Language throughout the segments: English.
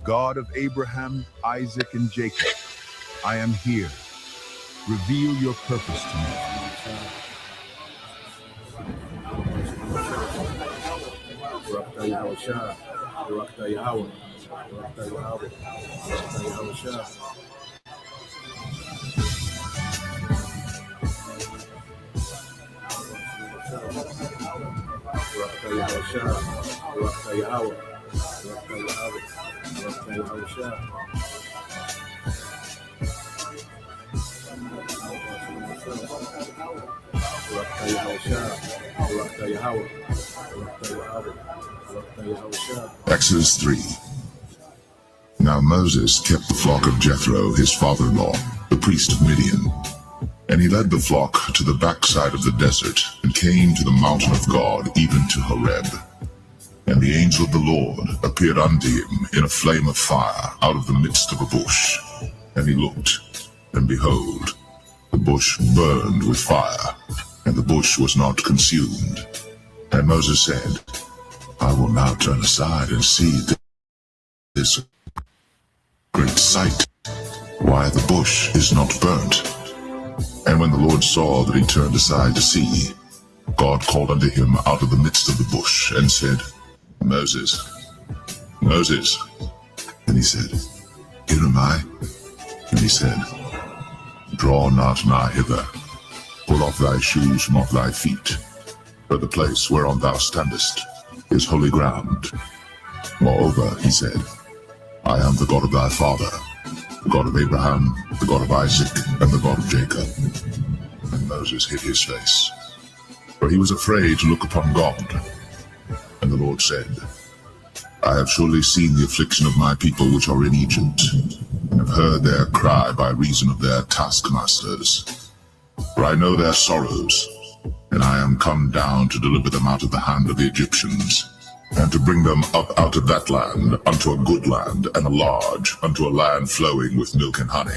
God of Abraham, Isaac, and Jacob, I am here. Reveal your purpose to me. Exodus 3. Now Moses kept the flock of Jethro, his father-in-law, the priest of Midian. And he led the flock to the backside of the desert, and came to the mountain of God, even to Horeb. And the angel of the Lord appeared unto him in a flame of fire out of the midst of a bush. And he looked, and behold, the bush burned with fire, and the bush was not consumed. And Moses said, I will now turn aside and see this great sight, why the bush is not burnt. And when the Lord saw that he turned aside to see, God called unto him out of the midst of the bush, and said, Moses, Moses. And he said, Here am I. And he said, Draw not nigh hither, pull off thy shoes from off thy feet, for the place whereon thou standest is holy ground. Moreover, he said, I am the God of thy father, the God of Abraham, the God of Isaac, and the God of Jacob. And Moses hid his face, for he was afraid to look upon God. And the Lord said, I have surely seen the affliction of my people which are in Egypt, and have heard their cry by reason of their taskmasters. For I know their sorrows, and I am come down to deliver them out of the hand of the Egyptians, and to bring them up out of that land unto a good land, and a large, unto a land flowing with milk and honey,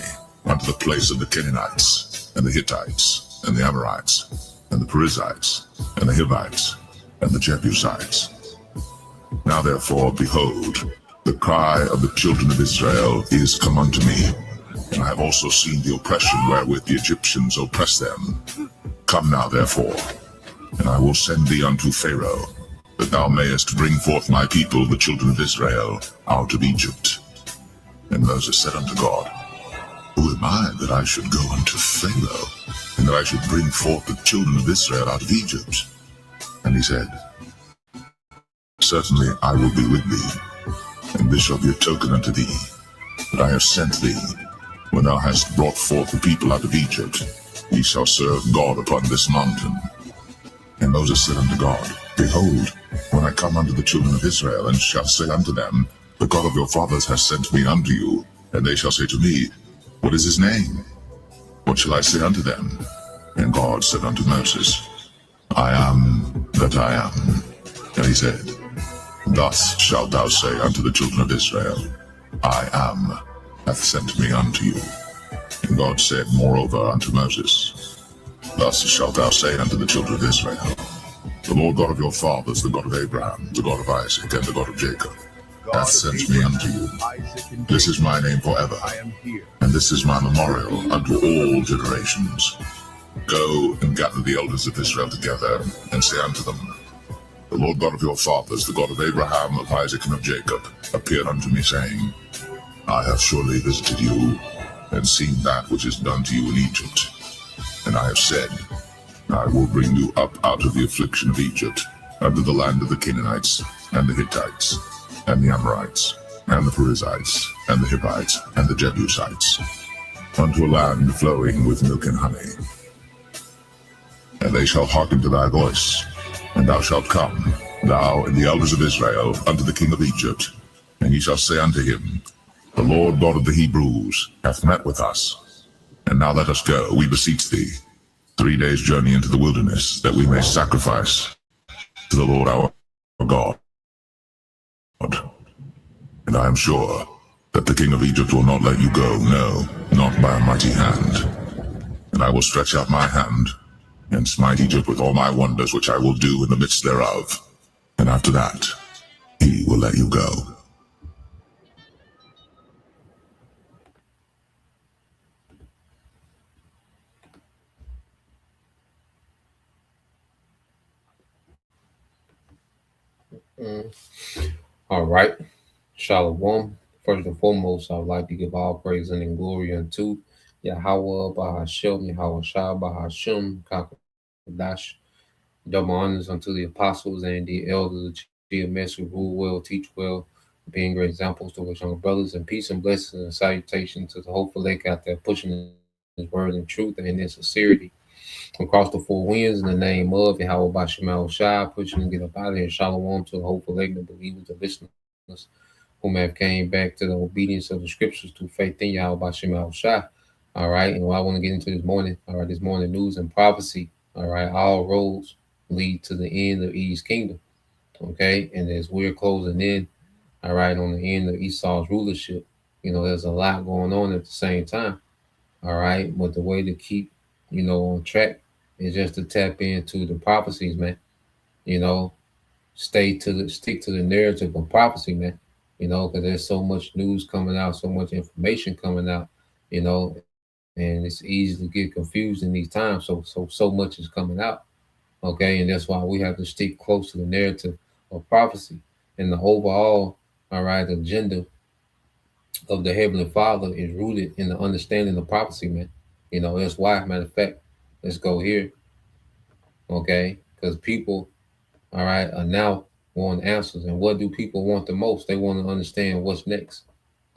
unto the place of the Canaanites, and the Hittites, and the Amorites, and the Perizzites, and the Hivites, and the Jebusites. Now therefore, behold, the cry of the children of Israel is come unto me, and I have also seen the oppression wherewith the Egyptians oppress them. Come now therefore, and I will send thee unto Pharaoh, that thou mayest bring forth my people, the children of Israel, out of Egypt. And Moses said unto God, Who am I that I should go unto Pharaoh, and that I should bring forth the children of Israel out of Egypt? And he said, Certainly I will be with thee, and this shall be a token unto thee, that I have sent thee. When thou hast brought forth the people out of Egypt, ye shall serve God upon this mountain. And Moses said unto God, Behold, when I come unto the children of Israel, and shall say unto them, The God of your fathers has sent me unto you, and they shall say to me, What is his name? What shall I say unto them? And God said unto Moses, I am that I am. And he said, Thus shalt thou say unto the children of Israel, I am hath sent me unto you. And God said moreover unto Moses, Thus shalt thou say unto the children of Israel, The Lord God of your fathers, the God of Abraham, the God of Isaac, and the God of Jacob, hath sent me unto you. This is my name forever, and this is my memorial unto all generations. Go and gather the elders of Israel together, and say unto them, The Lord God of your fathers, the God of Abraham, of Isaac, and of Jacob, appeared unto me, saying, I have surely visited you, and seen that which is done to you in Egypt. And I have said, I will bring you up out of the affliction of Egypt, unto the land of the Canaanites, and the Hittites, and the Amorites, and the Perizzites, and the Hivites, and the Jebusites, unto a land flowing with milk and honey. And they shall hearken to thy voice, and thou shalt come, thou and the elders of Israel, unto the king of Egypt, and ye shall say unto him, The Lord God of the Hebrews hath met with us. And now let us go, we beseech thee, 3 days' journey into the wilderness, that we may sacrifice to the Lord our God. And I am sure that the king of Egypt will not let you go, no, not by a mighty hand. And I will stretch out my hand, and smite Egypt with all my wonders which I will do in the midst thereof. And after that, he will let you go. Mm. All right. Shalom. First and foremost, I would like to give all praise and glory unto Yahweh Bahashem, Yahweh Shah Bahashem, Kakadash. Double honors unto the apostles and the elders of GMS who rule well, teach well, being great examples to which young brothers, and peace and blessings and salutation to the hopeful lake out there pushing his word in truth and in sincerity across the four winds in the name of Yahweh Bashim Shai, pushing to get up out of here. Shalom to the hopeful lake, the believers, the listeners whom have came back to the obedience of the scriptures through faith in Yahweh Bashim Shai. All right, and what I want to get into this morning, all right, this morning news and prophecy. All right, all roads lead to the end of Eve's kingdom. Okay, and as we're closing in, all right, on the end of Esau's rulership, there's a lot going on at the same time. All right, but the way to keep, on track is just to tap into the prophecies, man. You know, stick to the narrative of prophecy, man. Because there's so much news coming out, so much information coming out, and it's easy to get confused in these times. So much is coming out. Okay, and that's why we have to stick close to the narrative of prophecy and the overall, all right, agenda of the Heavenly Father is rooted in the understanding of prophecy, man. That's why. Matter of fact, let's go here, okay? Because people, all right, are now want answers, and what do people want the most? They want to understand what's next.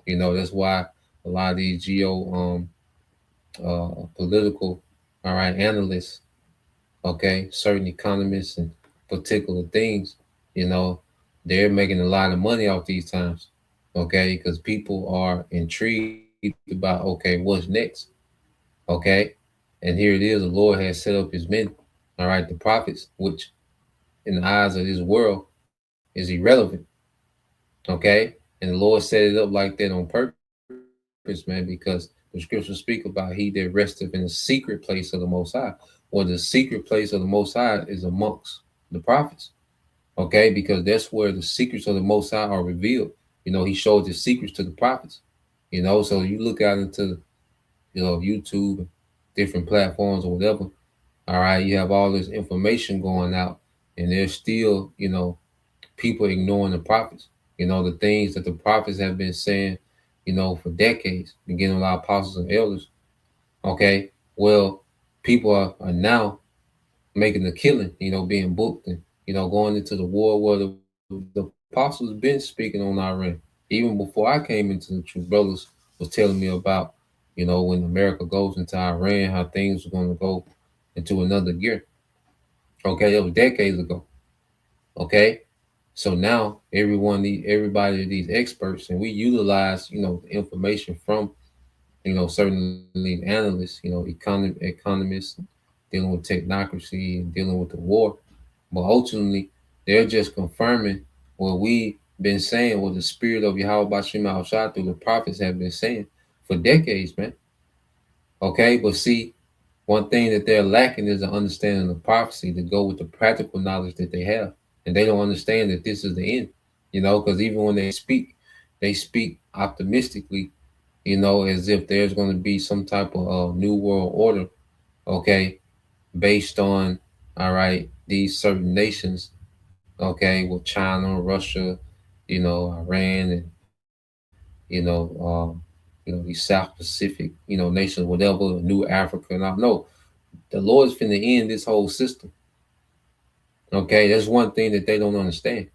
That's why a lot of these political, all right, analysts, okay, certain economists and particular things, you know, they're making a lot of money off these times, okay, because people are intrigued about, okay, what's next, okay, and here it is, the Lord has set up his men, all right, the prophets, which in the eyes of this world is irrelevant, okay, and the Lord set it up like that on purpose, man, because the scriptures speak about he that resteth in the secret place of the Most High, or the secret place of the Most High is amongst the prophets. Okay, because that's where the secrets of the Most High are revealed. He showed his secrets to the prophets. So you look out into YouTube, different platforms or whatever. All right, you have all this information going out, and there's still people ignoring the prophets. The things that the prophets have been saying, for decades, beginning with our apostles and elders. Okay, well, people are now making a killing, being booked and going into the war where the apostles been speaking on our end. Even before I came into the truth, brothers was telling me about, when America goes into Iran, how things are going to go into another gear. Okay, that was decades ago. Okay, so now everybody, these experts, and we utilize, the information from, certain analysts, economists, dealing with technocracy and dealing with the war. But ultimately, they're just confirming what we've been saying, what the spirit of Yahweh Bashim al through the prophets have been saying for decades, man. Okay, but see, one thing that they're lacking is an understanding of prophecy to go with the practical knowledge that they have. And they don't understand that this is the end, because even when they speak optimistically, as if there's going to be some type of new world order, okay, based on, all right, these certain nations, okay, with China, Russia, Iran, and these South Pacific, nations, whatever, New Africa, and I know the Lord's finna end this whole system. Okay, that's one thing that they don't understand.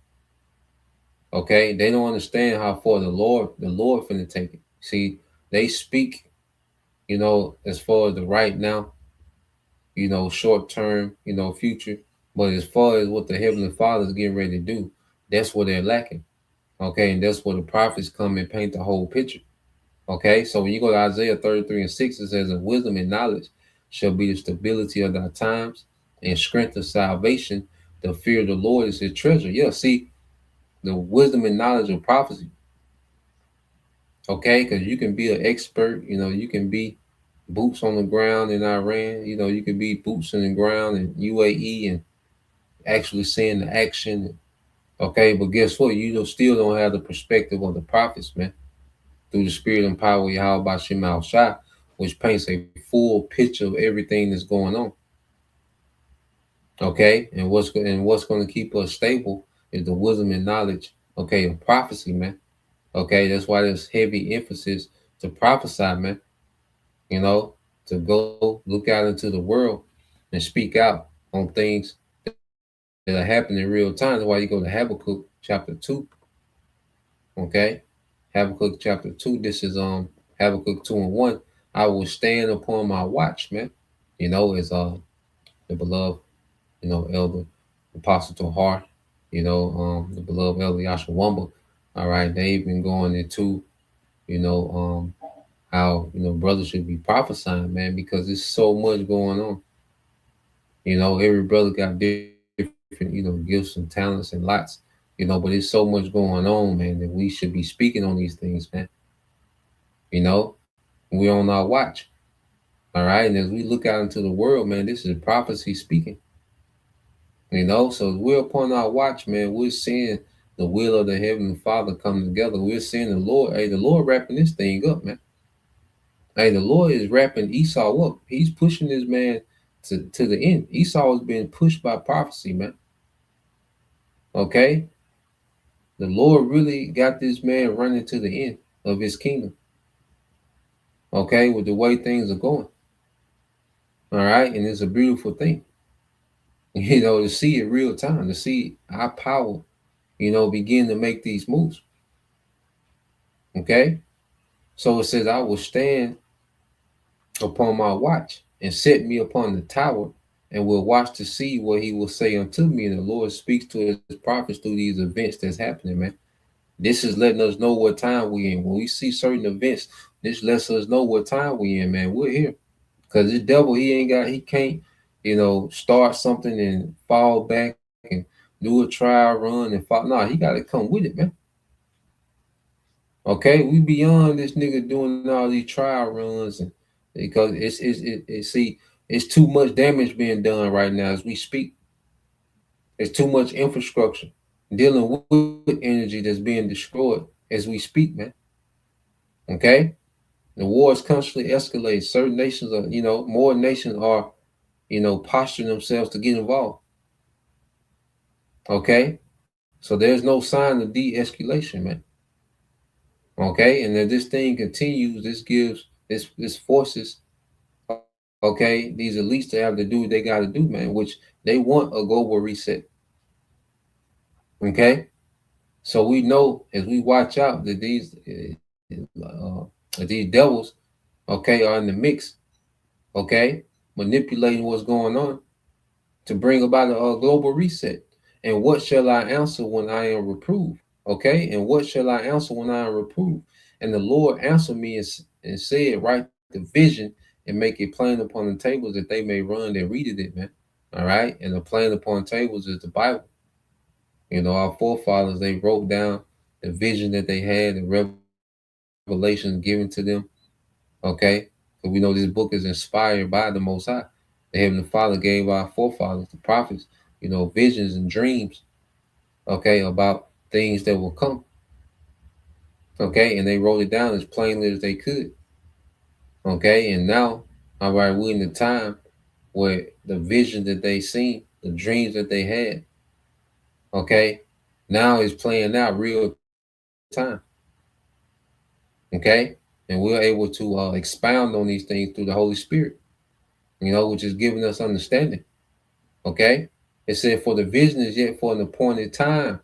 Okay, they don't understand how far the Lord finna take it. See, they speak, as far as the right now, short term, future. But as far as what the Heavenly Father is getting ready to do, that's what they're lacking. Okay, and that's where the prophets come and paint the whole picture. Okay, so when you go to Isaiah 33 and 6, it says, "And wisdom and knowledge shall be the stability of thy times, and strength of salvation. The fear of the Lord is his treasure." Yeah, see, the wisdom and knowledge of prophecy. Okay, because you can be an expert, you can be boots on the ground in Iran, you can be boots on the ground in UAE and actually seeing the action. Okay, but guess what? You still don't have the perspective of the prophets, man, through the spirit and power of Yahweh Bashim al Shah, which paints a full picture of everything that's going on. Okay, and what's going to keep us stable is the wisdom and knowledge, okay, of prophecy, man. Okay, that's why there's heavy emphasis to prophesy, man. You know, to go look out into the world and speak out on things that are happening in real time. That's why you go to Habakkuk chapter 2. Okay. Habakkuk chapter 2. This is Habakkuk 2 and 1. I will stand upon my watch, man. You know, as the beloved, elder Apostle Tohar, the beloved elder Yashawamba. All right, they've been going into, you know, how brothers should be prophesying, man, because there's so much going on. Every brother got different, gifts and talents and lots, but there's so much going on, man, that we should be speaking on these things, man. We're on our watch. All right. And as we look out into the world, man, this is prophecy speaking. So as we're upon our watch, man, we're seeing the will of the Heavenly Father come together. We're seeing the Lord wrapping this thing up, man. Hey, the Lord is wrapping Esau up. He's pushing this man to the end. Esau has been pushed by prophecy, man. Okay? The Lord really got this man running to the end of his kingdom. Okay? With the way things are going. All right? And it's a beautiful thing. To see it real time, to see our power, begin to make these moves. Okay? So it says, I will stand upon my watch and set me upon the tower and will watch to see what he will say unto me. And the Lord speaks to his prophets through these events that's happening, man. This is letting us know what time we in. When we see certain events, this lets us know what time we in, man. We're here. Because this devil, he can't, start something and fall back and do a trial run and fall. No, he got to come with it, man. Okay, we beyond this nigga doing all these trial runs, and because it's too much damage being done right now as we speak. There's too much infrastructure dealing with energy that's being destroyed as we speak, man. Okay, the war is constantly escalating. Certain nations are, more nations are, posturing themselves to get involved. Okay, so there's no sign of de-escalation, man. Okay, and if this thing continues, this gives this forces, okay, these elites to have to do what they got to do, man, which they want a global reset. Okay, so we know as we watch out that these devils, okay, are in the mix, okay, manipulating what's going on to bring about a global reset. And what shall I answer when I am reproved? Okay, and what shall I answer when I am reproved? And the Lord answered me and said, write the vision and make it plain upon the tables that they may run that readeth it, man. All right, and the plain upon tables is the Bible. Our forefathers, they wrote down the vision that they had, the revelation given to them. Okay, so we know this book is inspired by the Most High. The Heavenly Father gave our forefathers, the prophets, visions and dreams, okay, about things that will come. Okay, and they wrote it down as plainly as they could. Okay, and now, all right, we're in the time where the vision that they seen, the dreams that they had, okay, now is playing out real time. Okay, and we're able to expound on these things through the Holy Spirit, which is giving us understanding. Okay, it said, for the vision is yet for an appointed time.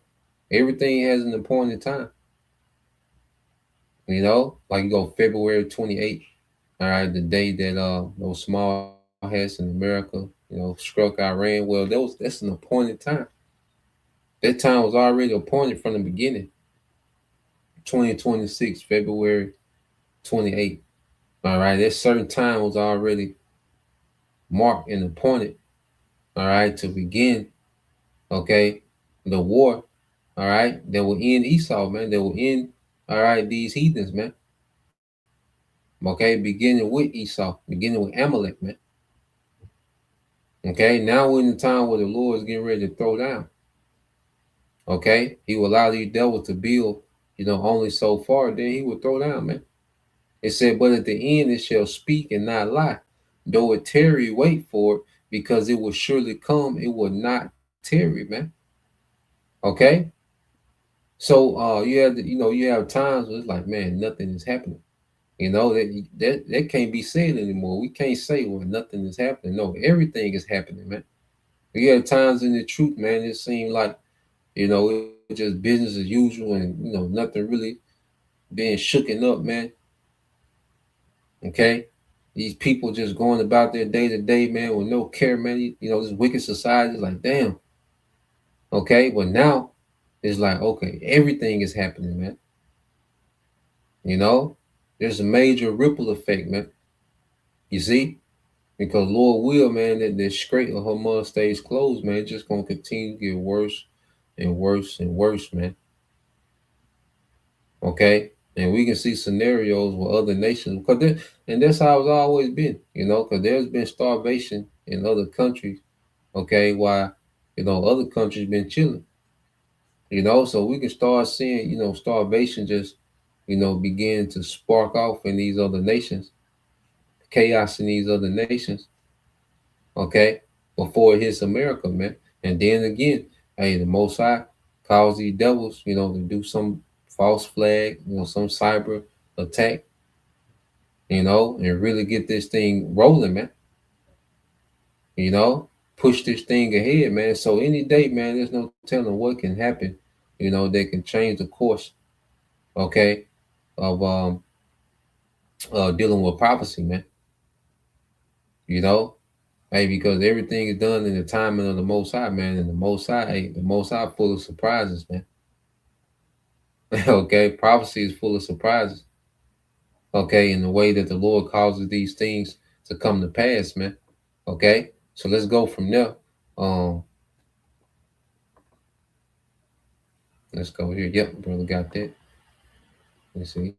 Everything has an appointed time. Like you go February 28th, all right, the day that those small hats in America, struck Iran. Well, that's an appointed time. That time was already appointed from the beginning. 2026, February 28th. All right, that certain time was already marked and appointed, all right, to begin, okay, the war, all right, that will end Esau, man, that will end, all right, these heathens, man. Okay, beginning with Esau, beginning with Amalek, man. Okay, now we're in the time where the Lord is getting ready to throw down. Okay, he will allow these devils to build, only so far, then he will throw down, man. It said, but at the end it shall speak and not lie. Though it tarry, wait for it, because it will surely come. It will not tarry, man. Okay. So you have times where it's like, man, nothing is happening. That can't be said anymore. We can't say, well, nothing is happening. No, everything is happening, man. You have times in the truth, man, it seems like, it's just business as usual, and nothing really being shooken up, man. Okay. These people just going about their day to day, man, with no care, man. This wicked society is like, damn. Okay. But now it's like, okay, everything is happening, man. You know, there's a major ripple effect, man. You see? Because Lord will, man, that the Strait of Hormuz stays closed, man. It's just gonna continue to get worse and worse and worse, man. Okay, and we can see scenarios with other nations and that's how it's always been, because there's been starvation in other countries. Okay, while other countries been chilling. So we can start seeing starvation just begin to spark off in these other nations, chaos in these other nations. Okay, before it hits America, man. And then again, hey, the Most High calls these devils, to do some false flag, some cyber attack, and really get this thing rolling, man. Push this thing ahead, man. So any day, man, there's no telling what can happen. They can change the course, okay, of dealing with prophecy, man. You know, Hey, because everything is done in the timing of the Most High, man. And the Most High full of surprises, man. Okay, prophecy is full of surprises. Okay, in the way that the Lord causes these things to come to pass, man. Okay, so let's go from there. Um, let's go here. Yep, brother got that. Let's see.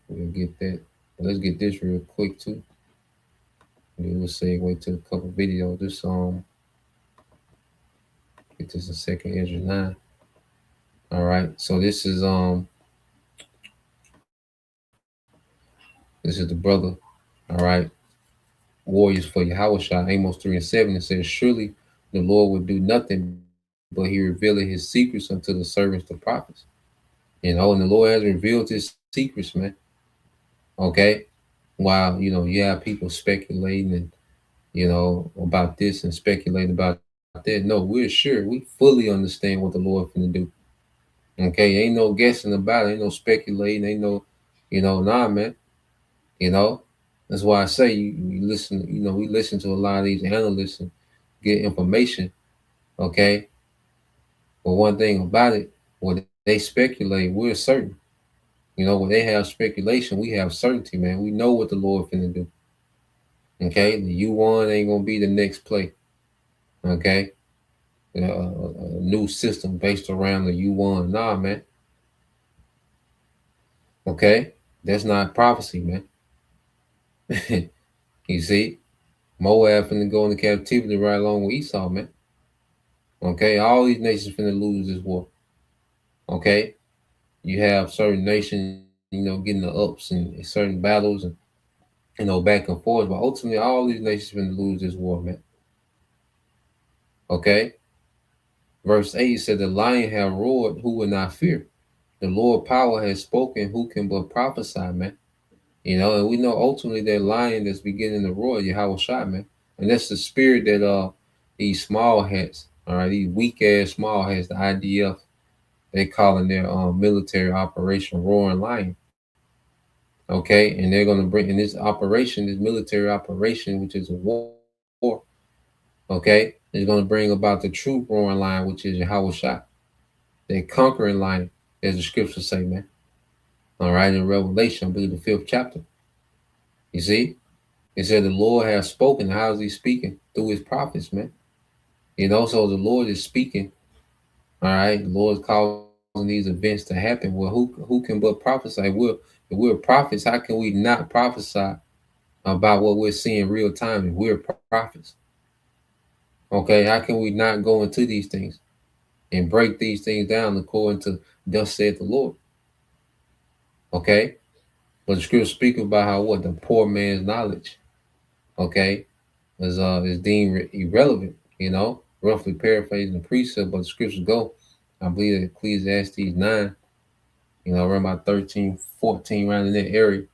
We'll get that. Let's get this real quick too. And then we'll segue to a couple videos. This get this a second. Ezra 9. All right. So this is the brother. All right. Warriors for Yahushua, Amos 3 and 7. It says, surely the Lord would do nothing, but he revealed his secrets unto the servants, the prophets. And the Lord has revealed his secrets, man. Okay. While, you have people speculating and, about this and speculating about that. No, we're sure. We fully understand what the Lord finna do. Okay. Ain't no guessing about it. Ain't no speculating. Ain't no, nah, man. That's why I say you listen, we listen to a lot of these analysts and get information. Okay. But one thing about it, what they speculate, we're certain. When they have speculation, we have certainty, man. We know what the Lord finna do. Okay. The U1 ain't gonna be the next play. Okay. A new system based around the U1. Nah, man. Okay. That's not prophecy, man. You see, Moab finna go into captivity right along with Esau, man. Okay, all these nations finna lose this war. Okay, you have certain nations, getting the ups in certain battles and back and forth, but ultimately all these nations finna lose this war, man. Okay, verse 8 said, the lion have roared, who will not fear? The Lord power has spoken, who can but prophesy, man? And we know ultimately that lion that's beginning to roar, Yahweh Shai, man. And that's the spirit that these small hats, all right, these weak ass small hats, the IDF, they calling their military operation Roaring Lion. Okay, and they're gonna bring in this operation, this military operation, which is a war. Okay, is gonna bring about the true Roaring Lion, which is Yahweh Shai, the conquering lion, as the scriptures say, man. All right, in Revelation, I believe the 5th chapter. You see, it said the Lord has spoken. How is he speaking? Through his prophets, man. So the Lord is speaking. All right, the Lord is causing these events to happen. Well, who can but prophesy? If we're prophets, how can we not prophesy about what we're seeing real time if we're prophets? Okay, how can we not go into these things and break these things down according to thus said the Lord? Okay, but the scripture speak about how what the poor man's knowledge, okay, is deemed irrelevant. Roughly paraphrasing the precept, but the scriptures go I believe Ecclesiastes 9, around about 13, 14, around in that area.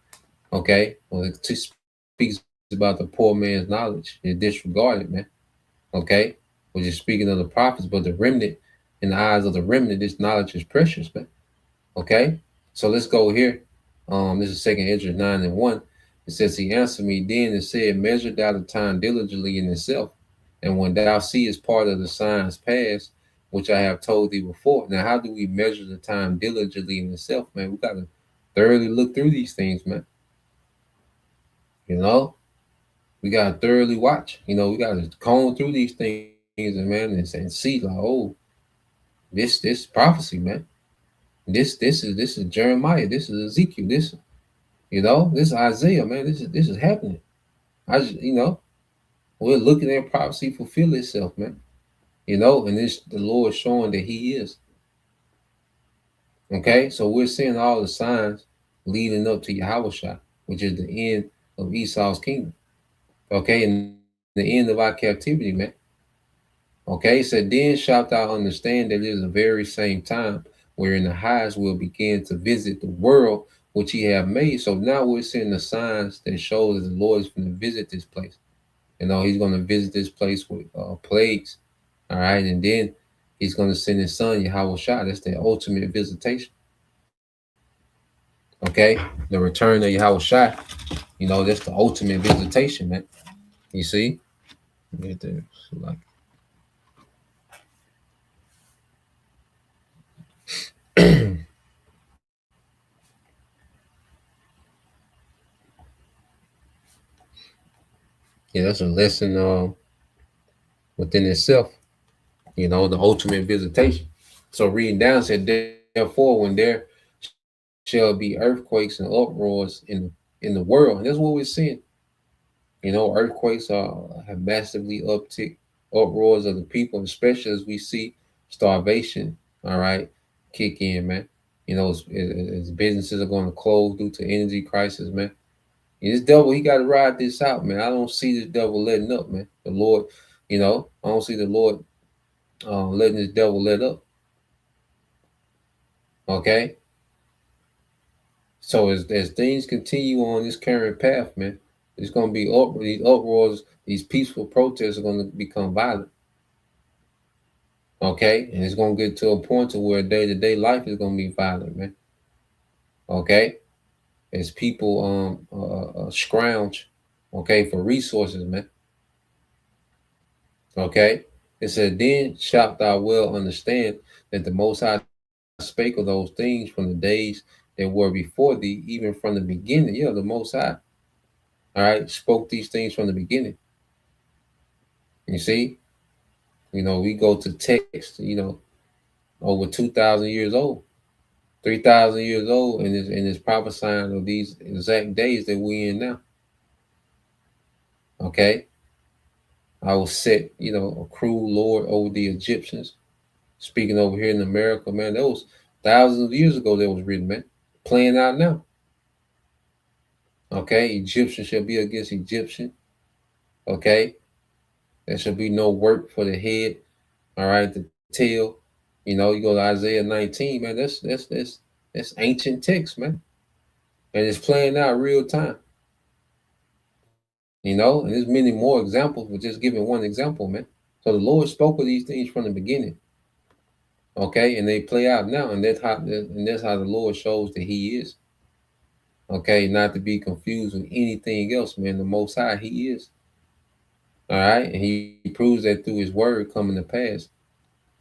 Okay. Well, it speaks about the poor man's knowledge is disregarded, man. Okay. Which is speaking of the prophets, but the remnant, in the eyes of the remnant, this knowledge is precious, man. Okay. So let's go here. This is Second Ezra 9:1. It says, He answered me then and said, Measure thou the time diligently in itself, and when thou seest part of the signs past, which I have told thee before. Now, how do we measure the time diligently in itself, man? We got to thoroughly look through these things, man. You know, we got to thoroughly watch. We got to comb through these things, and man, and see like, oh, this prophecy, man. This is Jeremiah. This is Ezekiel. This is Isaiah, man. This is happening. We're looking at prophecy fulfill itself, man. And this the Lord showing that He is. Okay, so we're seeing all the signs leading up to Yahushua, which is the end of Esau's kingdom. Okay, and the end of our captivity, man. Okay, so then shalt thou understand that it is the very same time wherein the highest will begin to visit the world which He have made. So now we're seeing the signs that shows that the Lord is going to visit this place. He's going to visit this place with plagues. All right, and then He's going to send His Son Yahushua. That's the ultimate visitation. Okay, the return of Yahushua. That's the ultimate visitation, man. You see, right there, like. Yeah, that's a lesson within itself. The ultimate visitation. So reading down said, therefore, when there shall be earthquakes and uproars in the world, and that's what we're seeing. Earthquakes have massively uptick, uproars of the people, especially as we see starvation. All right, kick in, man. As businesses are going to close due to energy crisis, man. And this devil, he got to ride this out, man. I don't see this devil letting up, man. The Lord, I don't see the Lord letting this devil let up. Okay. So as things continue on this current path, man, it's going to be these uproars, these peaceful protests are going to become violent. Okay, and it's going to get to a point to where day-to-day life is going to be violent, man. Okay, as people scrounge, okay, for resources, man. Okay, it said, then shalt thou well understand that the Most High spake of those things from the days that were before thee, even from the beginning. Yeah, the Most High, all right, spoke these things from the beginning. You see, we go to text, over 2,000 years old, 3,000 years old, and it's prophesying of these exact days that we're in now. Okay, I will set, a cruel Lord over the Egyptians. Speaking over here in America, man, that was thousands of years ago that was written, man. Playing out now. Okay, Egyptian shall be against Egyptian. Okay, there shall be no work for the head. All right, the tail. You go to Isaiah 19, man. That's ancient text, man, and it's playing out real time. And there's many more examples, but just giving one example, man. So the Lord spoke of these things from the beginning. Okay, and they play out now, and that's how the Lord shows that He is. Okay, not to be confused with anything else, man. The Most High, He is. All right, and He proves that through His word coming to pass.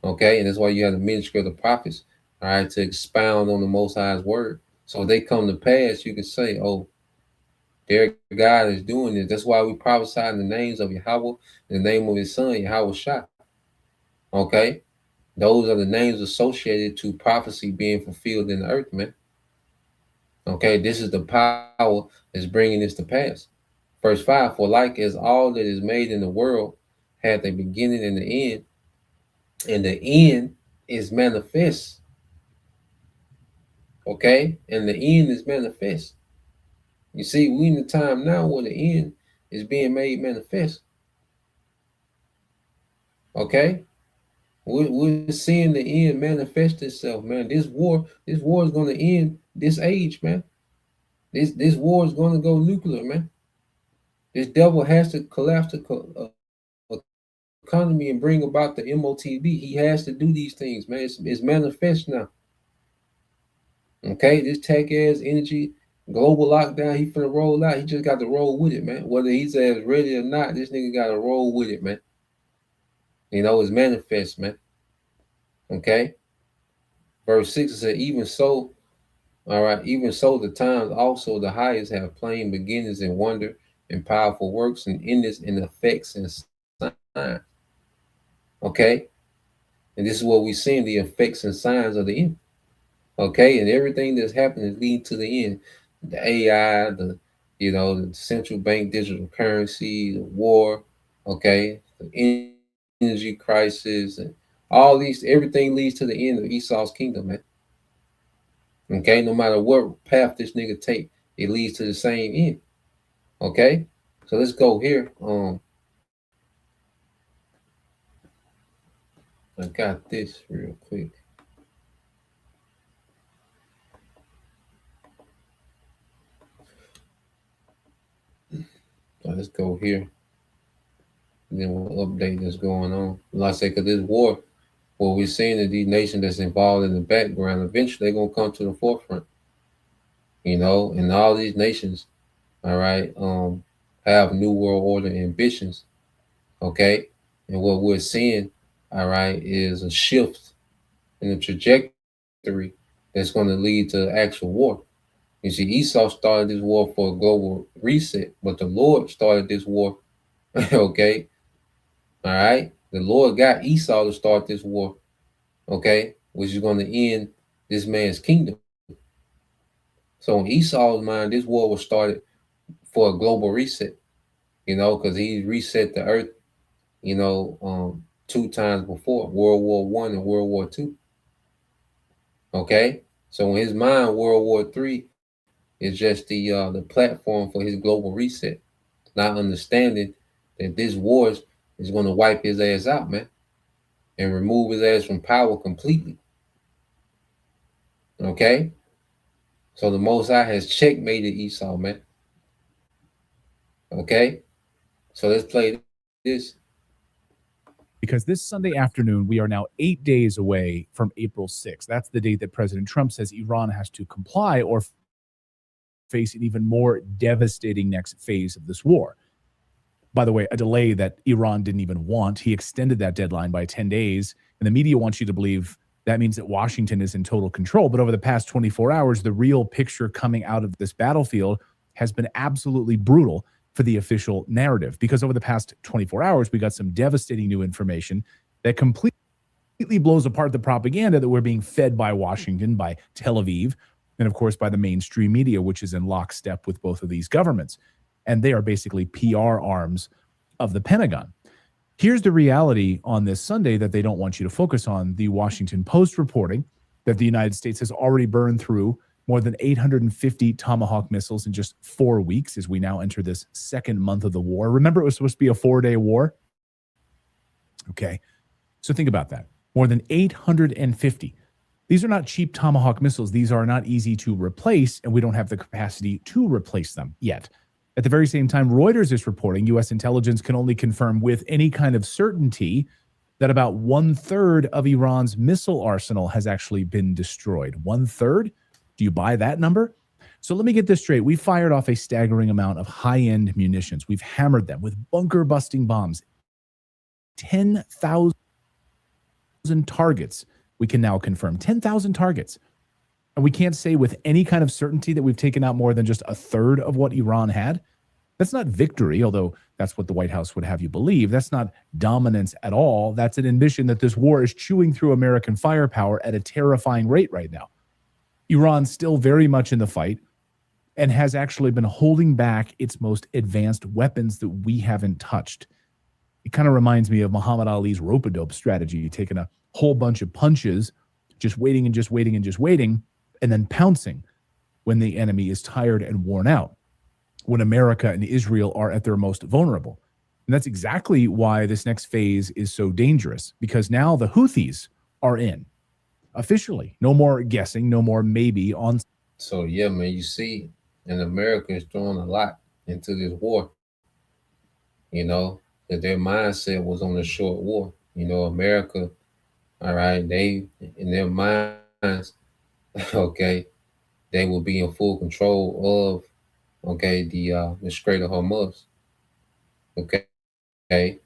Okay, and that's why you have the ministry of the prophets, all right, to expound on the Most High's word. So if they come to pass, you can say, oh, their God is doing this. That's why we prophesy in the names of Yahweh, in the name of His Son, Yahushua. Okay, those are the names associated to prophecy being fulfilled in the earth, man. Okay, this is the power that's bringing this to pass. Verse 5, for like as all that is made in the world hath a beginning and the end is manifest. Okay, and the end is manifest. You see, we in the time now where the end is being made manifest. Okay, We're seeing the end manifest itself, man. This war is going to end this age, man. This war is going to go nuclear, man. This devil has to collapse the economy and bring about the MOTB. He has to do these things, man. It's manifest now. Okay, this tech ass energy global lockdown, he finna roll out. He just got to roll with it, man. Whether he's as ready or not, this nigga got to roll with it, man. You know, it's manifest, man. Okay. Verse 6 said, even so, all right, even so, the times also the highest have plain beginnings and wonder and powerful works and endings and effects and signs. Okay. And this is what we're seeing, the effects and signs of the end. Okay. And everything that's happening is leading to the end. The AI, the central bank digital currency, the war, okay, the energy crisis, and all these, everything leads to the end of Esau's kingdom, man. Okay, no matter what path this nigga take, it leads to the same end. Okay, so let's go here. I got this real quick. So let's go here. And then we'll update that's going on. Like I say, because this war, what we're seeing is these nations that's involved in the background, eventually they're gonna come to the forefront. You know, and all these nations, all right, have new world order ambitions. Okay, and what we're seeing, all right, is a shift in the trajectory that's going to lead to actual war. You see, Esau started this war for a global reset, but the Lord started this war. Okay, all right, the Lord got Esau to start this war. Okay, which is going to end this man's kingdom. So in Esau's mind, this war was started for a global reset. You know, because he reset the earth. You know, 2 times before, World War I and World War II. Okay, so in his mind, World War III is just the platform for his global reset, not understanding that this war is going to wipe his ass out, man, and remove his ass from power completely. Okay, so the Most High has checkmated Esau, man. Okay, so let's play this. Because this Sunday afternoon, we are now 8 days away from April 6th. That's the date that President Trump says Iran has to comply or face an even more devastating next phase of this war. By the way, a delay that Iran didn't even want. He extended that deadline by 10 days, and the media wants you to believe that means that Washington is in total control. But over the past 24 hours, the real picture coming out of this battlefield has been absolutely brutal for the official narrative, because over the past 24 hours, we got some devastating new information that completely blows apart the propaganda that we're being fed by Washington, by Tel Aviv, and of course by the mainstream media, which is in lockstep with both of these governments. And they are basically PR arms of the Pentagon. Here's the reality on this Sunday that they don't want you to focus on. The Washington Post reporting that the United States has already burned through more than 850 Tomahawk missiles in just 4 weeks as we now enter this second month of the war. Remember, it was supposed to be a 4-day war? Okay, so think about that. More than 850. These are not cheap Tomahawk missiles. These are not easy to replace, and we don't have the capacity to replace them yet. At the very same time, Reuters is reporting U.S. intelligence can only confirm with any kind of certainty that about 1/3 of Iran's missile arsenal has actually been destroyed. 1/3? Do you buy that number? So let me get this straight. We fired off a staggering amount of high-end munitions. We've hammered them with bunker-busting bombs. 10,000 targets. We can now confirm 10,000 targets. And we can't say with any kind of certainty that we've taken out more than just 1/3 of what Iran had. That's not victory, although that's what the White House would have you believe. That's not dominance at all. That's an admission that this war is chewing through American firepower at a terrifying rate right now. Iran's still very much in the fight and has actually been holding back its most advanced weapons that we haven't touched. It kind of reminds me of Muhammad Ali's rope-a-dope strategy, taking a whole bunch of punches, just waiting and just waiting and just waiting, and then pouncing when the enemy is tired and worn out, when America and Israel are at their most vulnerable. And that's exactly why this next phase is so dangerous, because now the Houthis are in officially. No more guessing, no more maybe on. So yeah, man, you see, and America is throwing a lot into this war. You know, that their mindset was on a short war. You know, America, all right, they in their minds, okay, they will be in full control of the Strait of Hormuz, okay,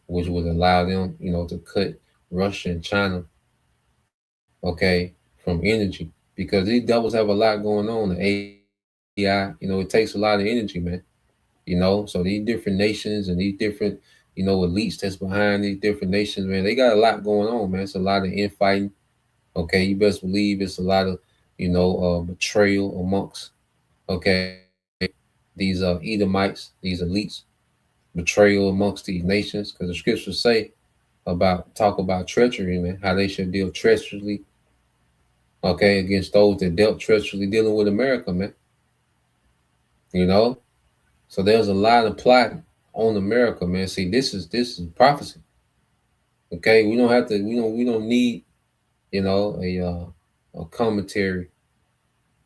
which would allow them, you know, to cut Russia and China, okay, from energy because these devils have a lot going on. The AI, you know, it takes a lot of energy, man. You know, so these different nations and these different, you know, elites that's behind these different nations, man, they got a lot going on, man. It's a lot of infighting. Okay, you best believe it's a lot of, you know, betrayal amongst, okay, these Edomites, these elites, betrayal amongst these nations, because the scriptures say talk about treachery, man, how they should deal treacherously, okay, against those that dealt treacherously dealing with America, man. You know, so there's a lot of plot on America, man. See, this is prophecy. Okay, we don't have to. We don't need, you know, a commentary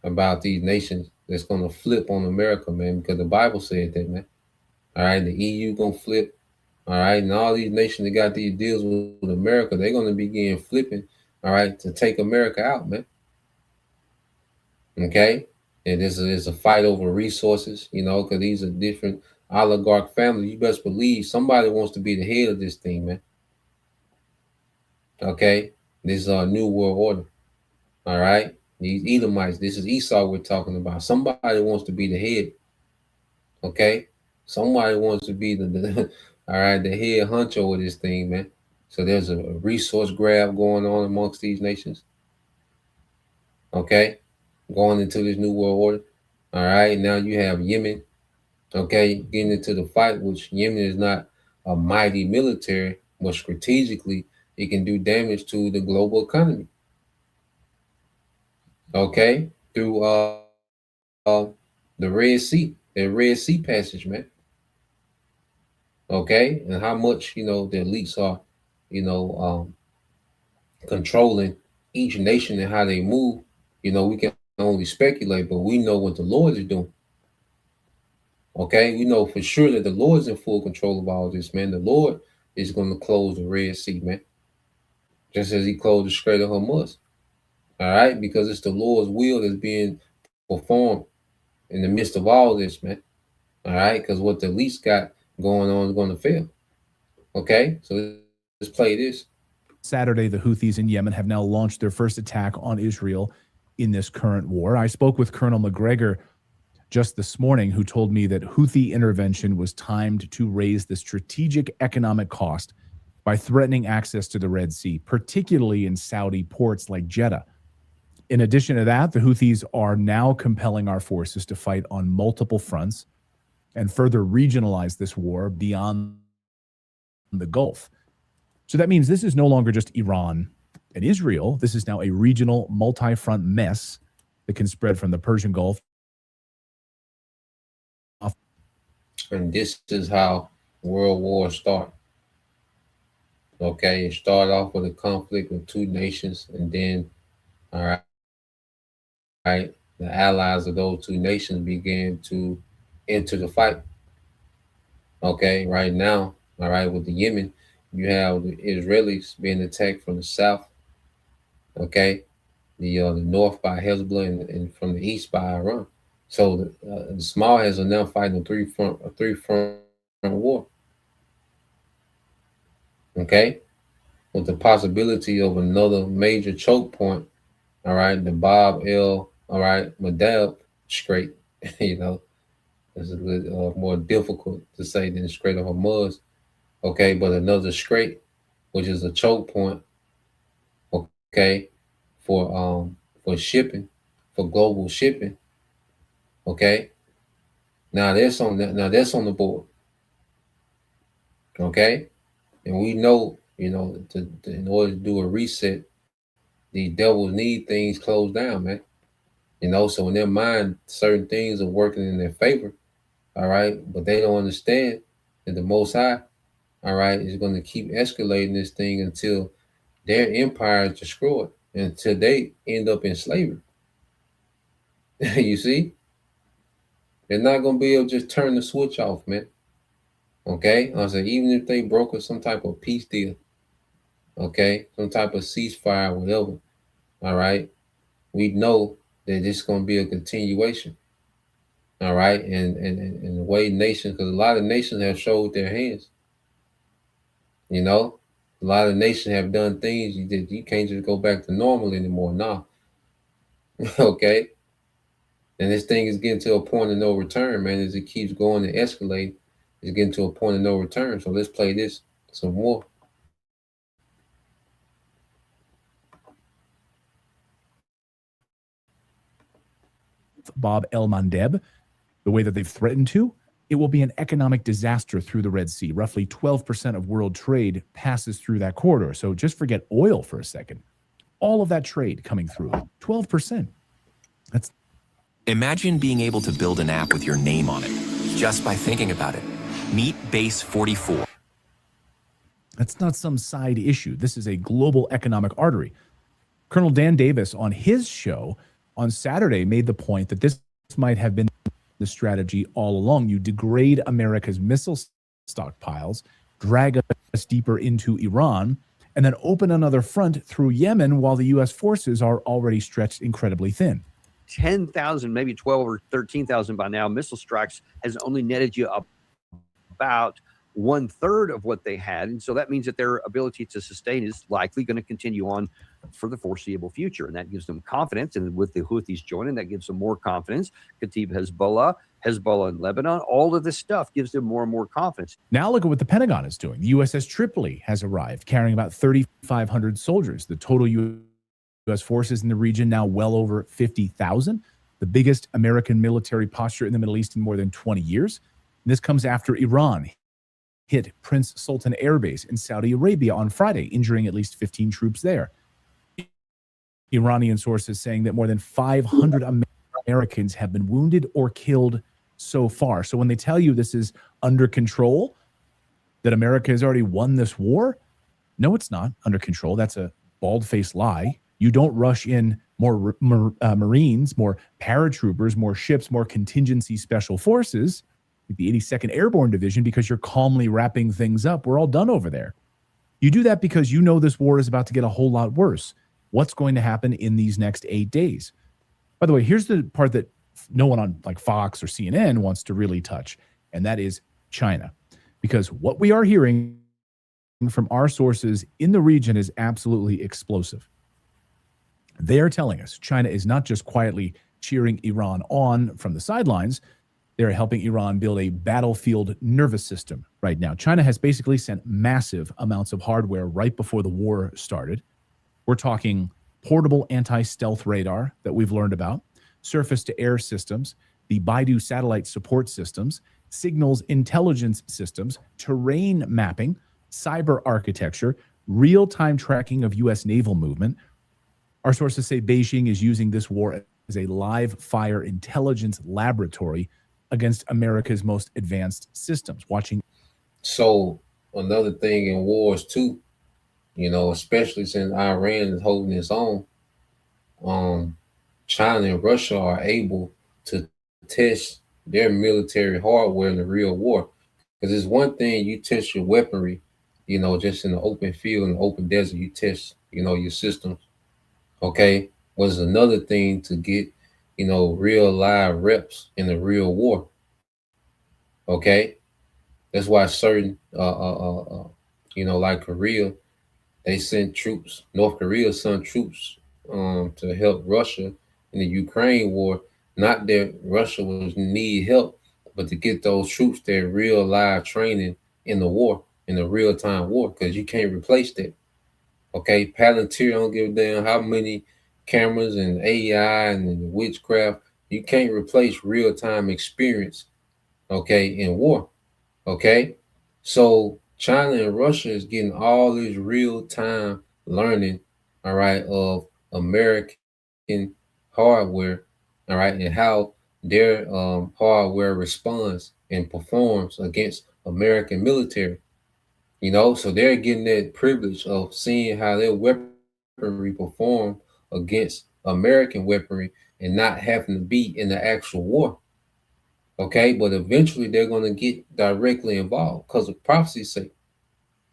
about these nations that's gonna flip on America, man, because the Bible said that, man. All right, the EU gonna flip. All right, and all these nations that got these deals with America, they're gonna begin flipping. All right, to take America out, man. Okay, and this is a fight over resources, you know, because these are different oligarch families. You best believe somebody wants to be the head of this thing, man. Okay, this is our new world order. All right, these Edomites, this is Esau we're talking about. Somebody wants to be the head. Okay, somebody wants to be the all right, the head honcho of this thing, man. So there's a resource grab going on amongst these nations. Okay, going into this new world order. All right, now you have Yemen. Okay, getting into the fight, which Yemen is not a mighty military, but strategically it can do damage to the global economy. Okay, through uh the Red Sea passage, man. Okay, and how much, you know, the elites are, you know, controlling each nation and how they move. You know, we can only speculate, but we know what the Lord is doing. Okay, we know for sure that the Lord's in full control of all this, man. The Lord is going to close the Red Sea, man, just as He closed the Strait of Hormuz. All right, because it's the Lord's will that's being performed in the midst of all this, man. All right, because what the least got going on is going to fail. Okay, so let's play this. Saturday, the Houthis in Yemen have now launched their first attack on Israel in this current war. I spoke with Colonel McGregor just this morning, who told me that Houthi intervention was timed to raise the strategic economic cost by threatening access to the Red Sea, particularly in Saudi ports like Jeddah. In addition to that, the Houthis are now compelling our forces to fight on multiple fronts and further regionalize this war beyond the Gulf. So that means this is no longer just Iran and Israel. This is now a regional multi-front mess that can spread from the Persian Gulf. And this is how world wars start. Okay, it started off with a conflict with two nations, and then, all right, the allies of those two nations began to enter the fight. Okay, right now, all right, with the Yemen, you have the Israelis being attacked from the south. Okay, the north by Hezbollah and from the east by Iran. So the small heads are now fighting a three front war. Okay, with the possibility of another major choke point. All right, the Bab el Mandeb Strait. You know, it's a little more difficult to say than the Strait of Hormuz. Okay, but another strait, which is a choke point. Okay, for shipping, for global shipping. Okay, now that's on the board. Okay, and we know, you know, in order to do a reset, the devils need things closed down, man. You know, so in their mind, certain things are working in their favor. All right, but they don't understand that the Most High, all right, is going to keep escalating this thing until their empire is destroyed, until they end up in slavery. You see, they're not going to be able to just turn the switch off, man. Okay, I said even if they broker some type of peace deal, okay, some type of ceasefire, whatever, all right, we know that it's going to be a continuation. All right, and the way nations, because a lot of nations have showed their hands. You know, a lot of nations have done things you can't just go back to normal anymore. Nah, okay. And this thing is getting to a point of no return, man. As it keeps going and escalate, it's getting to a point of no return. So let's play this some more. Bob El-Mandeb, the way that they've threatened to, it will be an economic disaster through the Red Sea. Roughly 12% of world trade passes through that corridor. So just forget oil for a second. All of that trade coming through, 12%. That's Imagine being able to build an app with your name on it just by thinking about it. Meet Base 44. That's not some side issue. This is a global economic artery. Colonel Dan Davis on his show on Saturday made the point that this might have been the strategy all along. You degrade America's missile stockpiles, drag us deeper into Iran, and then open another front through Yemen while the U.S. forces are already stretched incredibly thin. 10,000, maybe 12 or 13,000 by now, missile strikes has only netted you up about 1/3 of what they had. And so that means that their ability to sustain is likely going to continue on for the foreseeable future. And that gives them confidence. And with the Houthis joining, that gives them more confidence. Kataib Hezbollah in Lebanon, all of this stuff gives them more and more confidence. Now look at what the Pentagon is doing. The USS Tripoli has arrived, carrying about 3,500 soldiers. The total U.S. forces in the region now well over 50,000, the biggest American military posture in the Middle East in more than 20 years. And this comes after Iran hit Prince Sultan Air Base in Saudi Arabia on Friday, injuring at least 15 troops there. Iranian sources saying that more than 500 Americans have been wounded or killed so far. So when they tell you this is under control, that America has already won this war, no, it's not under control. That's a bald-faced lie. You don't rush in more Marines, more paratroopers, more ships, more contingency special forces, like the 82nd Airborne Division, because you're calmly wrapping things up. We're all done over there. You do that because you know this war is about to get a whole lot worse. What's going to happen in these next 8 days? By the way, here's the part that no one on like Fox or CNN wants to really touch, and that is China. Because what we are hearing from our sources in the region is absolutely explosive. They are telling us China is not just quietly cheering Iran on from the sidelines. They're helping Iran build a battlefield nervous system right now. China has basically sent massive amounts of hardware right before the war started. We're talking portable anti-stealth radar that we've learned about, surface-to-air systems, the Baidu satellite support systems, signals intelligence systems, terrain mapping, cyber architecture, real-time tracking of U.S. naval movement. Our sources say Beijing is using this war as a live fire intelligence laboratory against America's most advanced systems. So another thing in wars too, you know, especially since Iran is holding its own, China and Russia are able to test their military hardware in the real war. Because it's one thing you test your weaponry, you know, just in the open field, in the open desert, you test, you know, your systems. Okay. Was another thing to get, you know, real live reps in the real war. Okay. That's why certain, you know, like Korea, they sent troops. North Korea sent troops to help Russia in the Ukraine war. Not that Russia was need help, but to get those troops their real live training in the war, in the real time war, because you can't replace that. Okay, Palantir don't give a damn how many cameras and AI and witchcraft. You can't replace real time experience. Okay, in war. Okay, so China and Russia is getting all this real time learning, all right, of American hardware, all right, and how their hardware responds and performs against American military. So they're getting that privilege of seeing how their weaponry perform against American weaponry and not having to be in the actual war. Okay, but eventually they're going to get directly involved because of prophecy's sake.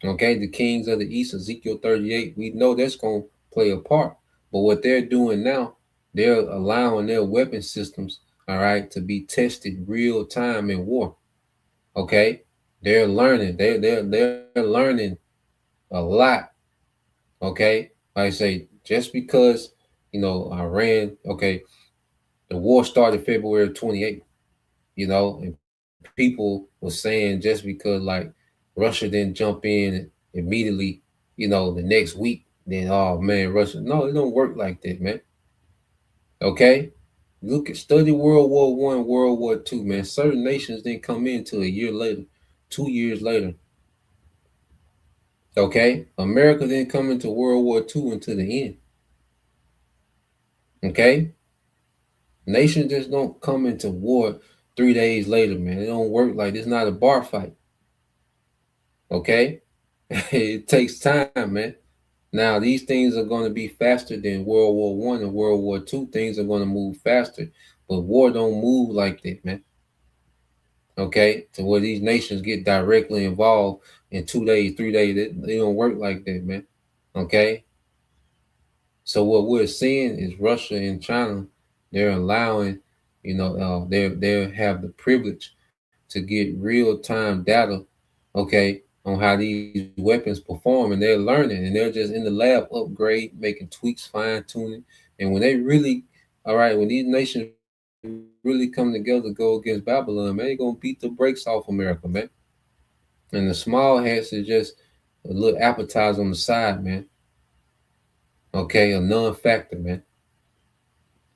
Okay, the kings of the east, Ezekiel 38, we know that's going to play a part. But what they're doing now, they're allowing their weapon systems, all right, to be tested real time in war. Okay, they're learning. They're learning a lot. Okay, like I say, just because Iran. Okay, the war started February 28th. And people were saying just because like Russia didn't jump in immediately, the next week, then oh man, Russia. No, it don't work like that, man. Okay, study World War One, World War Two, man. Certain nations didn't come in till a year later, 2 years later. Okay, America didn't come into World War Two until the end. Okay, nations just don't come into war 3 days later, man. It don't work like this. Not a bar fight. Okay, it takes time, man. Now these things are going to be faster than World War One and World War Two. Things are going to move faster, but war don't move like that, man. Okay, to where these nations get directly involved in 2 days, 3 days, they don't work like that, man. Okay, so what we're seeing is Russia and China. They're allowing, they have the privilege to get real time data. Okay, on how these weapons perform, and they're learning, and they're just in the lab upgrade, making tweaks, fine tuning. And when they really, all right, when these nations really come together to go against Babylon, man, they're gonna beat the brakes off America, man. And the small hats is just a little appetizer on the side, man. Okay, a non-factor, man.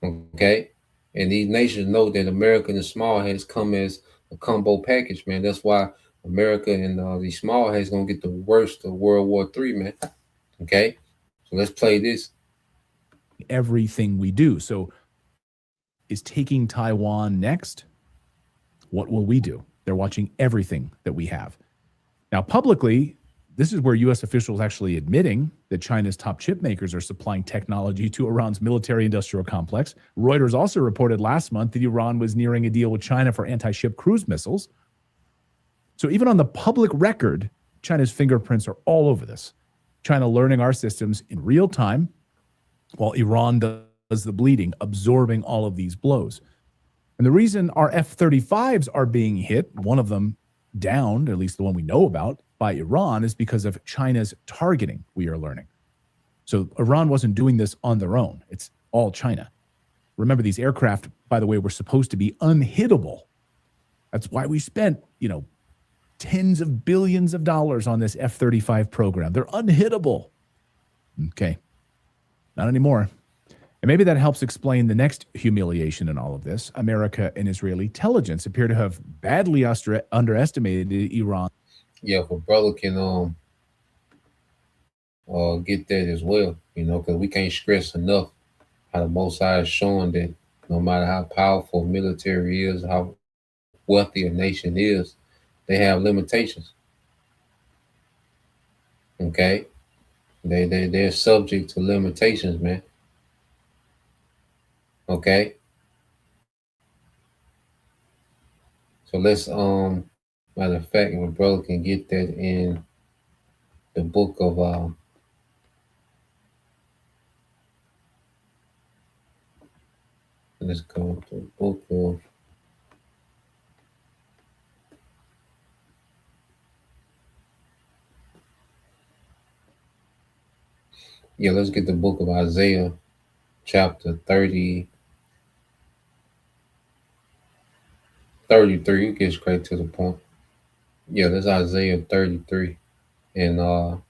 Okay, and these nations know that America and the small hats come as a combo package, man. That's why America and these small hats gonna get the worst of World War III, man. Okay, so let's play this. Everything we do. So is taking Taiwan next? What will we do? They're watching everything that we have. Now, publicly, this is where U.S. officials actually admitting that China's top chip makers are supplying technology to Iran's military-industrial complex. Reuters also reported last month that Iran was nearing a deal with China for anti-ship cruise missiles. So even on the public record, China's fingerprints are all over this. China learning our systems in real time, while Iran does the bleeding, absorbing all of these blows. And the reason our F-35s are being hit, one of them downed, at least the one we know about, by Iran, is because of China's targeting, we are learning. So Iran wasn't doing this on their own. It's all China. Remember, these aircraft, by the way, were supposed to be unhittable. That's why we spent, tens of billions of dollars on this F-35 program. They're unhittable. Okay. Not anymore. And maybe that helps explain the next humiliation in all of this. America and Israeli intelligence appear to have badly underestimated Iran. Yeah, if a brother can get that as well, because we can't stress enough how the Most High is showing that no matter how powerful military is, how wealthy a nation is, they have limitations. Okay, they're subject to limitations, man. Okay, so let's matter of fact, if a brother can get that in the book of let's go to the book of let's get the book of Isaiah chapter 33. You get straight to the point. Yeah, that's Isaiah 33. And no,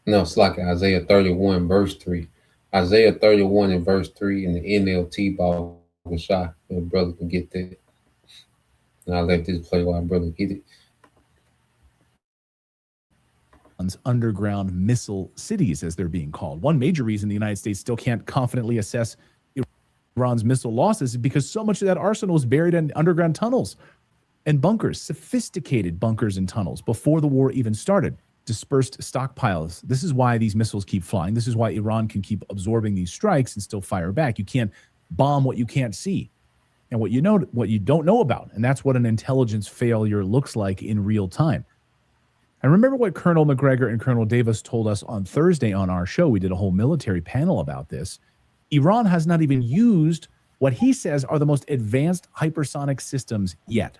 it's like Isaiah 31 verse 3. Isaiah 31 and verse 3 in the NLT Bible shot. If brother can get that. And I'll let this play while brother get it. Underground missile cities, as they're being called. One major reason the United States still can't confidently assess Iran's missile losses is because so much of that arsenal is buried in underground tunnels. And bunkers, sophisticated bunkers and tunnels before the war even started, dispersed stockpiles. This is why these missiles keep flying. This is why Iran can keep absorbing these strikes and still fire back. You can't bomb what you can't see and what you don't know about. And that's what an intelligence failure looks like in real time. And remember what Colonel McGregor and Colonel Davis told us on Thursday on our show. We did a whole military panel about this. Iran has not even used what he says are the most advanced hypersonic systems yet.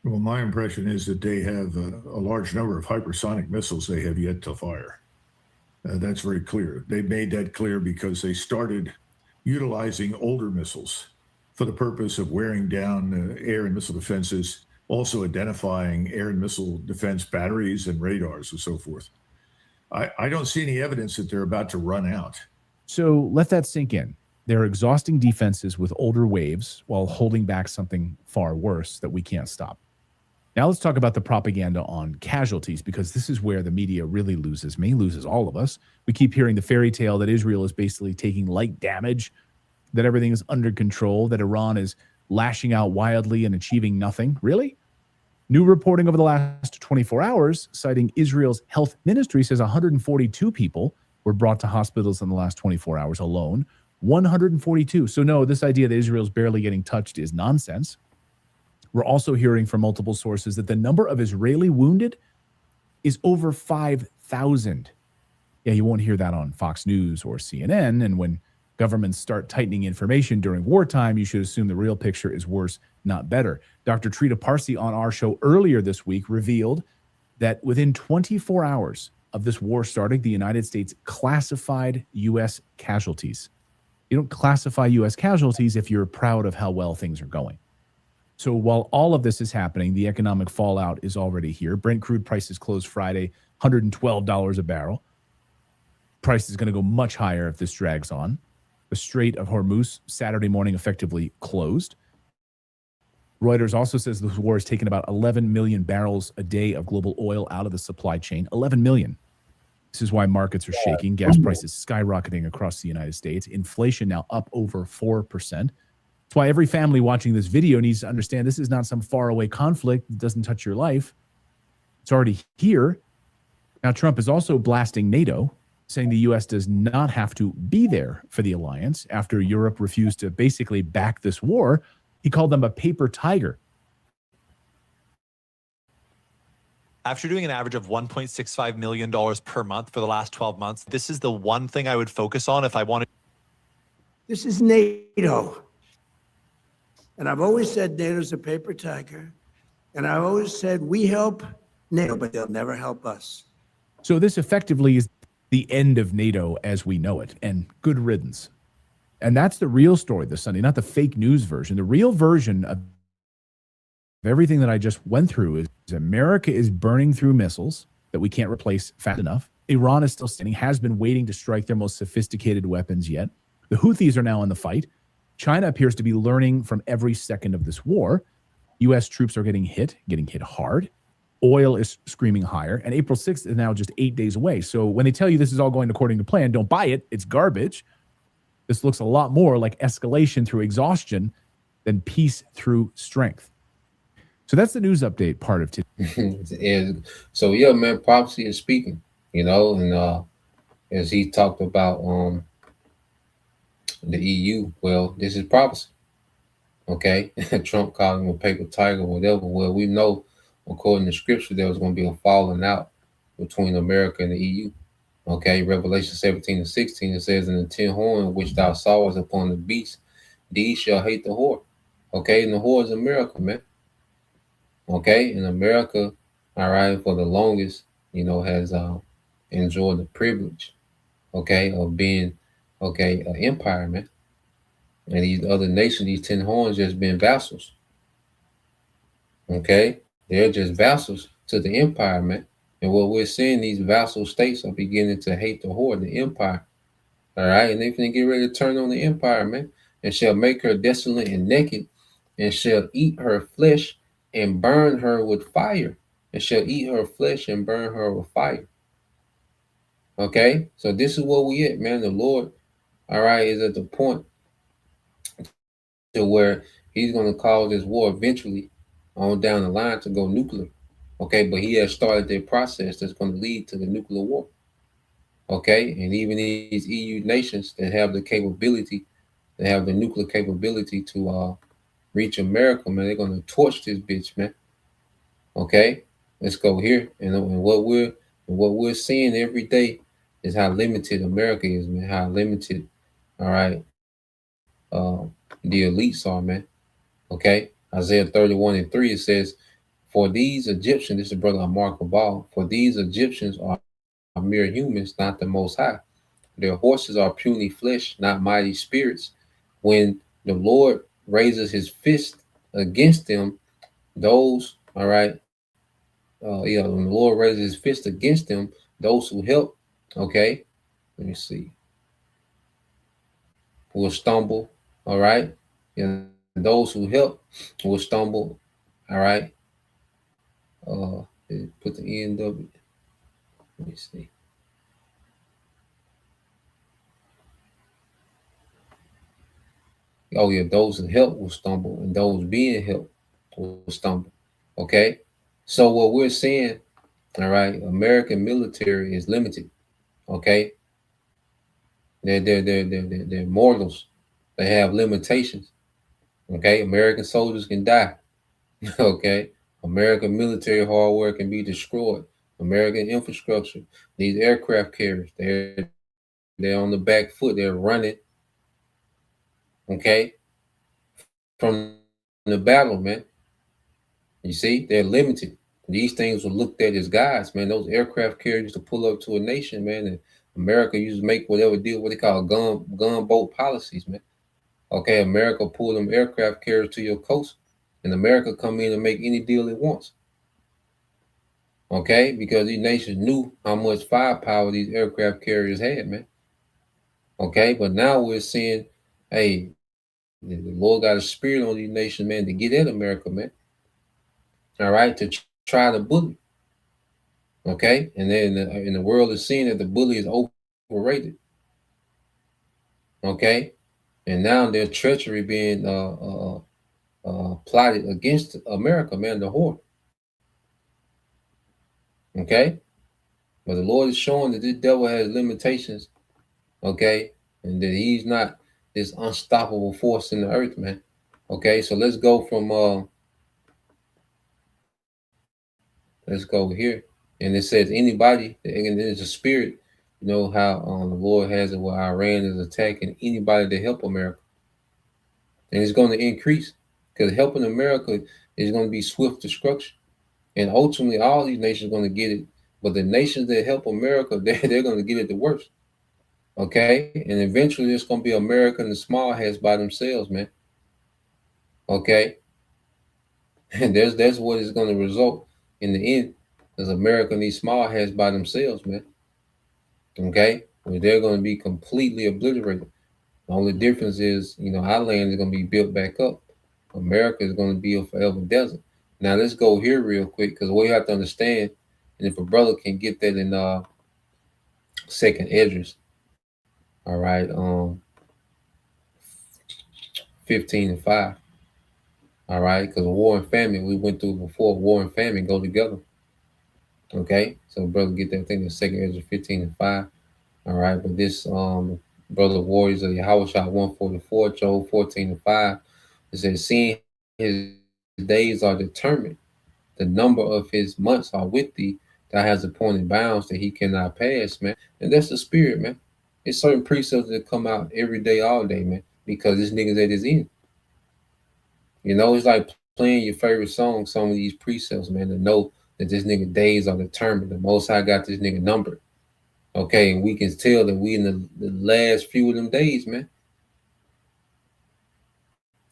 Well, my impression is that they have a large number of hypersonic missiles they have yet to fire. That's very clear. They made that clear because they started utilizing older missiles for the purpose of wearing down air and missile defenses, also identifying air and missile defense batteries and radars and so forth. I don't see any evidence that they're about to run out. So let that sink in. They're exhausting defenses with older waves while holding back something far worse that we can't stop. Now let's talk about the propaganda on casualties, because this is where the media really loses me, loses all of us. We keep hearing the fairy tale that Israel is basically taking light damage, that everything is under control, that Iran is lashing out wildly and achieving nothing. Really? New reporting over the last 24 hours, citing Israel's health ministry, says 142 people were brought to hospitals in the last 24 hours alone. 142. So no, this idea that Israel's barely getting touched is nonsense. We're also hearing from multiple sources that the number of Israeli wounded is over 5,000. Yeah, you won't hear that on Fox News or CNN. And when governments start tightening information during wartime, you should assume the real picture is worse, not better. Dr. Trita Parsi on our show earlier this week revealed that within 24 hours of this war starting, the United States classified U.S. casualties. You don't classify U.S. casualties if you're proud of how well things are going. So while all of this is happening, the economic fallout is already here. Brent crude prices closed Friday, $112 a barrel. Price is going to go much higher if this drags on. The Strait of Hormuz Saturday morning effectively closed. Reuters also says this war has taken about 11 million barrels a day of global oil out of the supply chain. 11 million. This is why markets are shaking. Gas prices skyrocketing across the United States. Inflation now up over 4%. That's why every family watching this video needs to understand this is not some faraway conflict that doesn't touch your life. It's already here. Now, Trump is also blasting NATO, saying the U.S. does not have to be there for the alliance after Europe refused to basically back this war. He called them a paper tiger. After doing an average of $1.65 million per month for the last 12 months, this is the one thing I would focus on if I wanted. This is NATO. And I've always said NATO's a paper tiger. And I've always said we help NATO, but they'll never help us. So this effectively is the end of NATO as we know it, and good riddance. And that's the real story this Sunday, not the fake news version. The real version of everything that I just went through is America is burning through missiles that we can't replace fast enough. Iran is still standing, has been waiting to strike their most sophisticated weapons yet. The Houthis are now in the fight. China appears to be learning from every second of this war. U.S. troops are getting hit hard. Oil is screaming higher. And April 6th is now just 8 days away. So when they tell you this is all going according to plan, don't buy it. It's garbage. This looks a lot more like escalation through exhaustion than peace through strength. So that's the news update part of today. So yeah, man, prophecy is speaking, and as he talked about the EU, well, this is prophecy. Okay. Trump called him a paper tiger, whatever. Well, we know according to scripture there was going to be a falling out between America and the EU. Okay, Revelation 17:16, it says, "In the 10 horn which thou sawest upon the beast, these shall hate the whore." Okay, and the whore is America, man. Okay, and America, all right, for the longest, has enjoyed the privilege, okay, of being, an empire, man. And these other nations, these 10 horns, just been vassals. Okay, they're just vassals to the empire, man. And what we're seeing, these vassal states are beginning to hate the whore, the empire. All right, and they're going to get ready to turn on the empire, man. And shall make her desolate and naked, and shall eat her flesh and burn her with fire, and shall eat her flesh and burn her with fire. Okay, so this is where we at, man. The Lord, all right, is at the point to where he's going to cause this war eventually, on down the line to go nuclear. Okay, but he has started that process that's going to lead to the nuclear war. Okay, and even these EU nations that have the capability, they have the nuclear capability to reach America, man, they're going to torch this bitch, man. Okay, let's go here, and what we're seeing every day is how limited America is, man. How limited, all right, uh, the elites are, man. Okay, Isaiah 31:3 it says, "For these Egyptians," this is brother Mark Ball. "For these Egyptians are mere humans, not the Most High. Their horses are puny flesh, not mighty spirits. When the Lord raises His fist against them, those, all right, when the Lord raises His fist against them, those who help, okay, let me see, will stumble, all right, and those who help will stumble, all right." Put the end of it. Let me see. Oh yeah, those who help will stumble, and those being helped will stumble. Okay, so what we're seeing, all right, American military is limited. Okay, they're mortals. They have limitations. Okay, American soldiers can die. Okay, American military hardware can be destroyed. American infrastructure, these aircraft carriers, they're on the back foot. They're running. Okay, from the battle, man. You see, they're limited. These things were looked at as guys, man. Those aircraft carriers to pull up to a nation, man. And America used to make whatever deal, what they call gunboat policies, man. Okay, America pull them aircraft carriers to your coast, and America come in and make any deal it wants. Okay, because these nations knew how much firepower these aircraft carriers had, man. Okay, but now we're seeing, hey, the Lord got a spirit on these nations, man, to get at America, man. All right, to try to bully. Okay, and then in the world is seeing that the bully is overrated. Okay, and now there's treachery being plotted against America, man, the whore. Okay, but the Lord is showing that this devil has limitations. Okay, and that he's not this unstoppable force in the earth, man. Okay, so let's go from let's go here, and it says anybody, and there's a spirit. You know how the Lord has it where Iran is attacking anybody to help America, and it's going to increase because helping America is going to be swift destruction, and ultimately all these nations are going to get it. But the nations that help America, they're going to get it the worst. Okay, and eventually it's going to be America and the small hats by themselves, man. Okay, and that's what is going to result in the end, is America and these small hats by themselves, man. Okay, where they're going to be completely obliterated. The only difference is, our land is going to be built back up. America is going to be a forever desert. Now let's go here real quick, because what you have to understand, and if a brother can get that in Second Esdras, all right, 15:5. All right, because war and famine, we went through before. War and famine go together. Okay, so brother, get that thing in Second Esdras 15:5. All right, but this brother warriors of Yahushua 144, Job 14:5, it says, "Seeing his days are determined, the number of his months are with thee, that has appointed bounds that he cannot pass," man. And that's the spirit, man. It's certain precepts that come out every day, all day, man, because this nigga's at his end. It's like playing your favorite song, some of these precepts, man, to know that this nigga days are determined. The Most High got this nigga numbered. Okay, and we can tell that we in the last few of them days, man.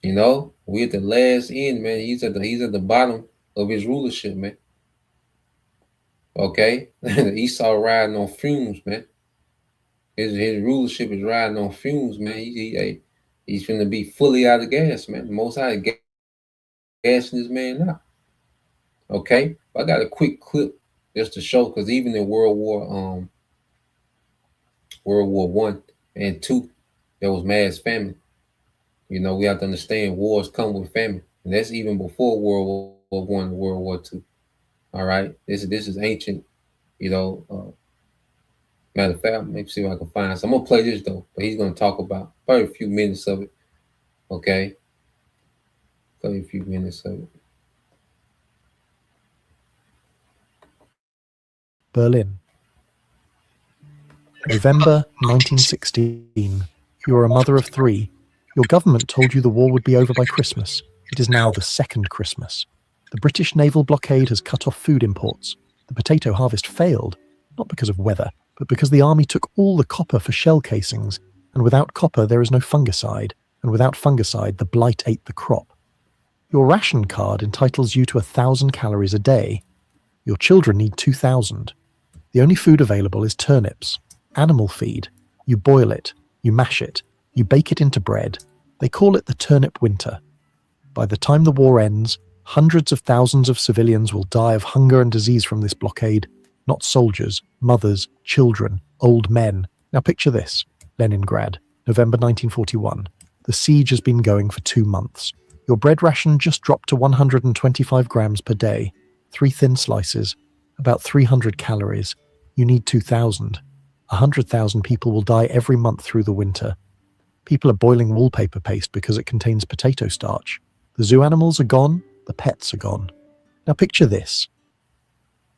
We at the last end, man. He's at the bottom of his rulership, man. Okay, Esau riding on fumes, man. His rulership is riding on fumes, man. He's gonna be fully out of gas, man. The Most High gassing this man out. Okay, I got a quick clip just to show, because even in World War I and II, there was mass famine. We have to understand wars come with famine, and that's even before World War I and World War II. All right, this is ancient. Matter of fact, let me see if I can find. So I'm gonna play this though, but he's gonna talk about probably a few minutes of it. Okay, play a few minutes of it. Berlin. November 1916. You are a mother of 3. Your government told you the war would be over by Christmas. It is now the second Christmas. The British naval blockade has cut off food imports. The potato harvest failed, not because of weather, but because the army took all the copper for shell casings, and without copper there is no fungicide, and without fungicide the blight ate the crop. Your ration card entitles you to 1,000 calories a day. Your children need 2,000. The only food available is turnips, animal feed. You boil it, you mash it, you bake it into bread. They call it the turnip winter. By the time the war ends, hundreds of thousands of civilians will die of hunger and disease from this blockade. Not soldiers, mothers, children, old men. Now picture this. Leningrad, November 1941. The siege has been going for 2 months. Your bread ration just dropped to 125 grams per day. 3 thin slices, about 300 calories. You need 2,000. 100,000 people will die every month through the winter. People are boiling wallpaper paste because it contains potato starch. The zoo animals are gone, the pets are gone. Now picture this.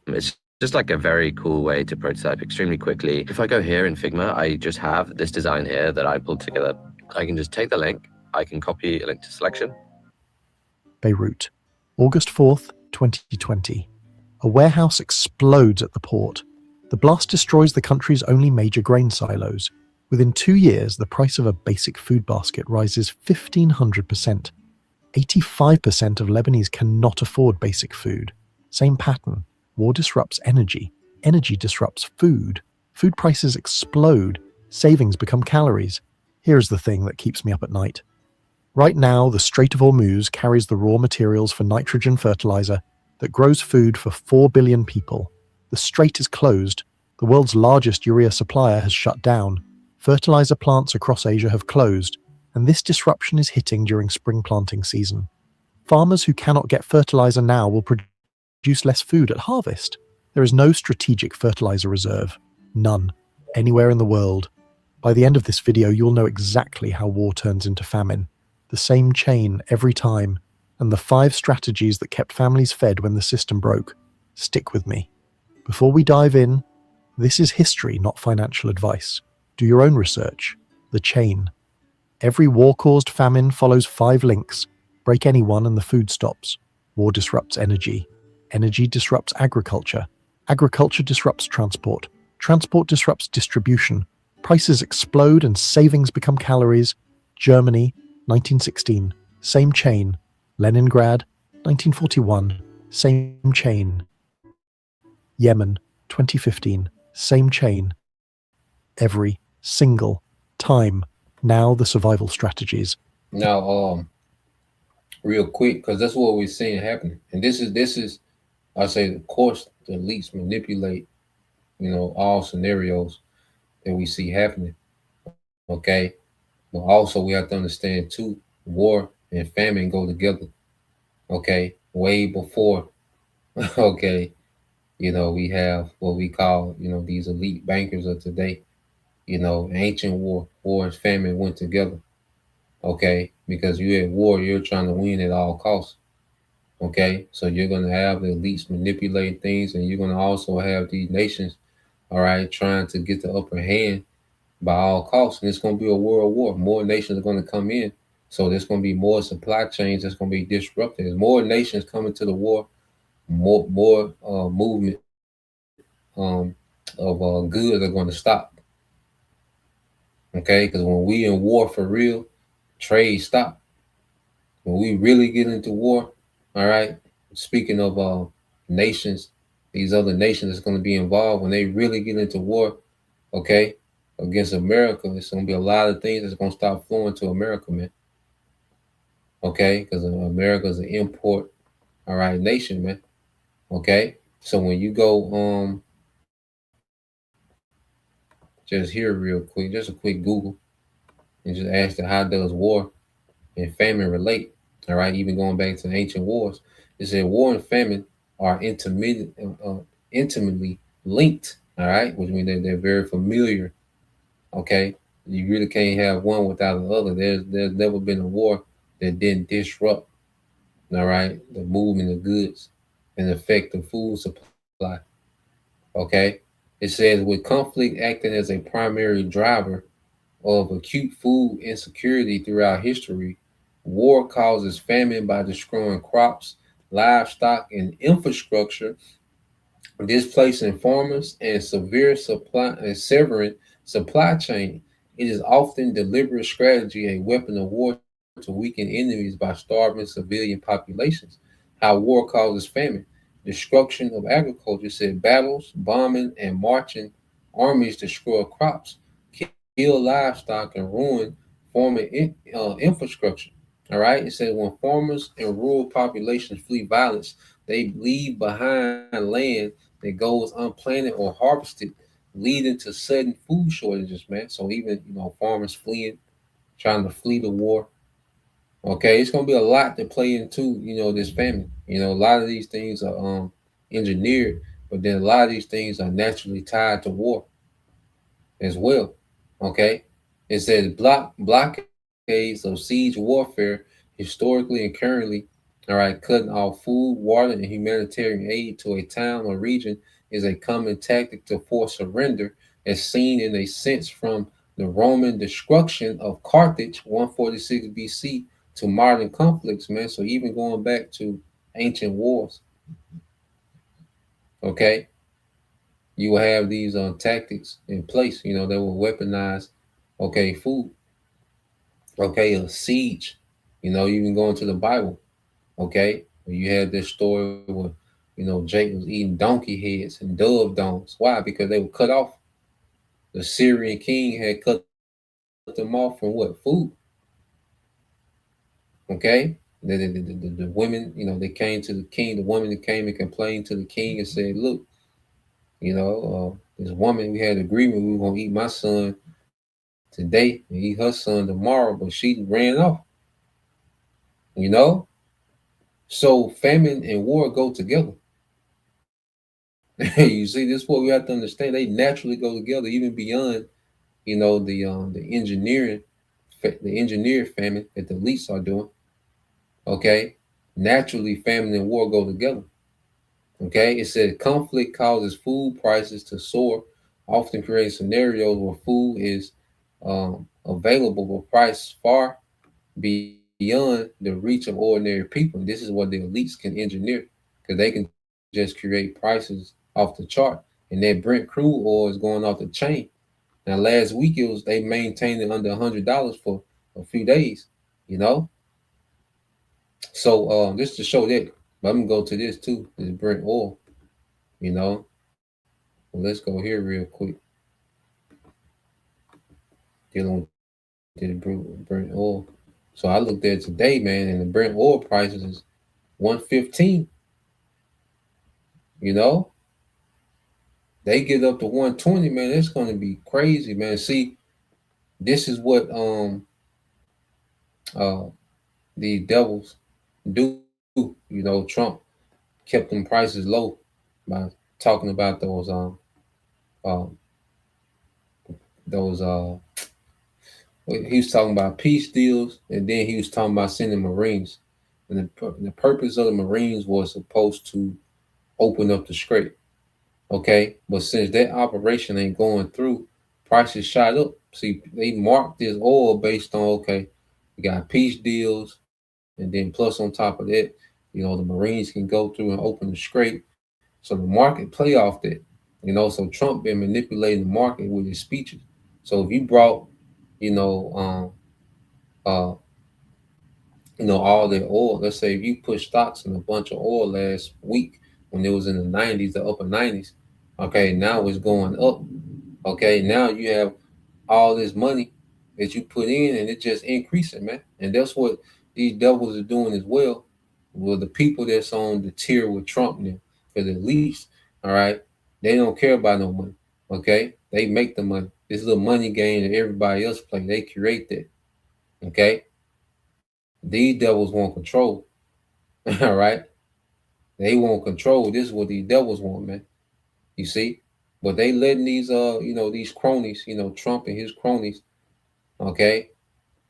It's just like a very cool way to prototype extremely quickly. If I go here in Figma, I just have this design here that I pulled together. I can just take the link, I can copy a link to selection. Beirut, August 4th, 2020. A warehouse explodes at the port. The blast destroys the country's only major grain silos. Within 2 years, the price of a basic food basket rises 1,500%. 85% of Lebanese cannot afford basic food. Same pattern. War disrupts energy. Energy disrupts food. Food prices explode. Savings become calories. Here's the thing that keeps me up at night. Right now, the Strait of Hormuz carries the raw materials for nitrogen fertilizer that grows food for 4 billion people. The strait is closed. The world's largest urea supplier has shut down. Fertilizer plants across Asia have closed, and this disruption is hitting during spring planting season. Farmers who cannot get fertilizer now will produce less food at harvest. There is no strategic fertilizer reserve. None. Anywhere in the world. By the end of this video, you'll know exactly how war turns into famine. The same chain every time, and the 5 strategies that kept families fed when the system broke. Stick with me. Before we dive in, this is history, not financial advice. Do your own research. The chain. Every war-caused famine follows 5 links. Break any one and the food stops. War disrupts energy. Energy disrupts agriculture. Agriculture disrupts transport. Transport disrupts distribution. Prices explode and savings become calories. Germany, 1916. Same chain. Leningrad, 1941. Same chain. Yemen, 2015. Same chain. Every single time. Now the survival strategies. Now, real quick, because that's what we're seeing happening, and this is, I say, of course, the elites manipulate, all scenarios that we see happening. Okay, but also we have to understand too, war and famine go together. Okay, way before. Okay, we have what we call, these elite bankers of today. Ancient war and famine went together. Okay, because you at war, you're trying to win at all costs. Okay, so you're going to have the elites manipulating things, and you're going to also have these nations, all right, trying to get the upper hand by all costs. And it's going to be a world war. More nations are going to come in. So there's going to be more supply chains that's going to be disrupted. As more nations coming to the war, more movement of goods are going to stop. Okay, because when we in war for real, trade stop. When we really get into war, all right, speaking of nations, these other nations that's going to be involved, when they really get into war, okay, against America, it's going to be a lot of things that's going to stop flowing to America, man. Okay, because America is an import, all right, nation, man. Okay, so when you go, just here real quick, just a quick Google, and just ask how does war and famine relate? All right, even going back to ancient wars, It said war and famine are intimately linked. All right, which means they're very familiar. Okay, you really can't have one without the other. There's never been a war that didn't disrupt, all right, the movement of goods and affect the food supply. Okay, it says with conflict acting as a primary driver of acute food insecurity throughout history, war causes famine by destroying crops, livestock, and infrastructure, displacing farmers and severing supply chain. It is often deliberate strategy, a weapon of war to weaken enemies by starving civilian populations. How war causes famine. Destruction of agriculture, said battles, bombing, and marching armies destroy crops, kill livestock, and ruin farming infrastructure. All right. It says when farmers and rural populations flee violence, they leave behind land that goes unplanted or harvested, leading to sudden food shortages, man. So even farmers fleeing, trying to flee the war. Okay, it's gonna be a lot to play into, this famine. A lot of these things are engineered, but then a lot of these things are naturally tied to war as well. Okay, it says blockades of siege warfare historically and currently. All right, cutting off food, water, and humanitarian aid to a town or region is a common tactic to force surrender, as seen in a sense from the Roman destruction of Carthage, 146 BC, to modern conflicts, man. So even going back to ancient wars, okay, you will have these tactics in place, that will weaponize, okay, food, okay, a siege, even going to the Bible, okay, you had this story where, Jake was eating donkey heads and dove dongs. Why? Because they were cut off. The Syrian king had cut them off from what? Food. Okay, the women, they came to the king. The woman that came and complained to the king and said, "Look, this woman, we had an agreement we were gonna eat my son today and eat her son tomorrow, but she ran off." So famine and war go together. You see, this is what we have to understand. They naturally go together, even beyond, the engineer famine that the elites are doing. Okay, naturally, famine and war go together. Okay, it said conflict causes food prices to soar, often creating scenarios where food is available but priced far beyond the reach of ordinary people. And this is what the elites can engineer, because they can just create prices off the chart. And that Brent crude oil is going off the chain. Now, last week they maintained it under $100 for a few days. So just to show that, but I'm gonna go to this too. This Brent oil. Well, let's go here real quick. Dealing with the Brent oil. So I looked at it today, man, and the Brent oil prices is 115. They get up to 120, man. It's gonna be crazy, man. See, this is what the devils do. Trump kept them prices low by talking about those he was talking about peace deals, and then he was talking about sending Marines. And the purpose of the Marines was supposed to open up the Strait. Okay, but since that operation ain't going through, prices shot up. See, they marked this oil based on, okay, we got peace deals, and then plus on top of that, the Marines can go through and open the Strait. So the market play off that. So Trump been manipulating the market with his speeches. So if you brought, all the oil, let's say if you put stocks in a bunch of oil last week when it was in the 90s, the upper 90s, okay, now it's going up. Okay, now you have all this money that you put in and it just increasing, man. And that's what these devils are doing as well. Well, the people that's on the tier with Trump now, for the least, all right, they don't care about no money. Okay, they make the money. This little money game that everybody else play, they create that. Okay, these devils want control. All right, They want control. This is what these devils want, man. You see? But they letting these these cronies, Trump and his cronies, okay,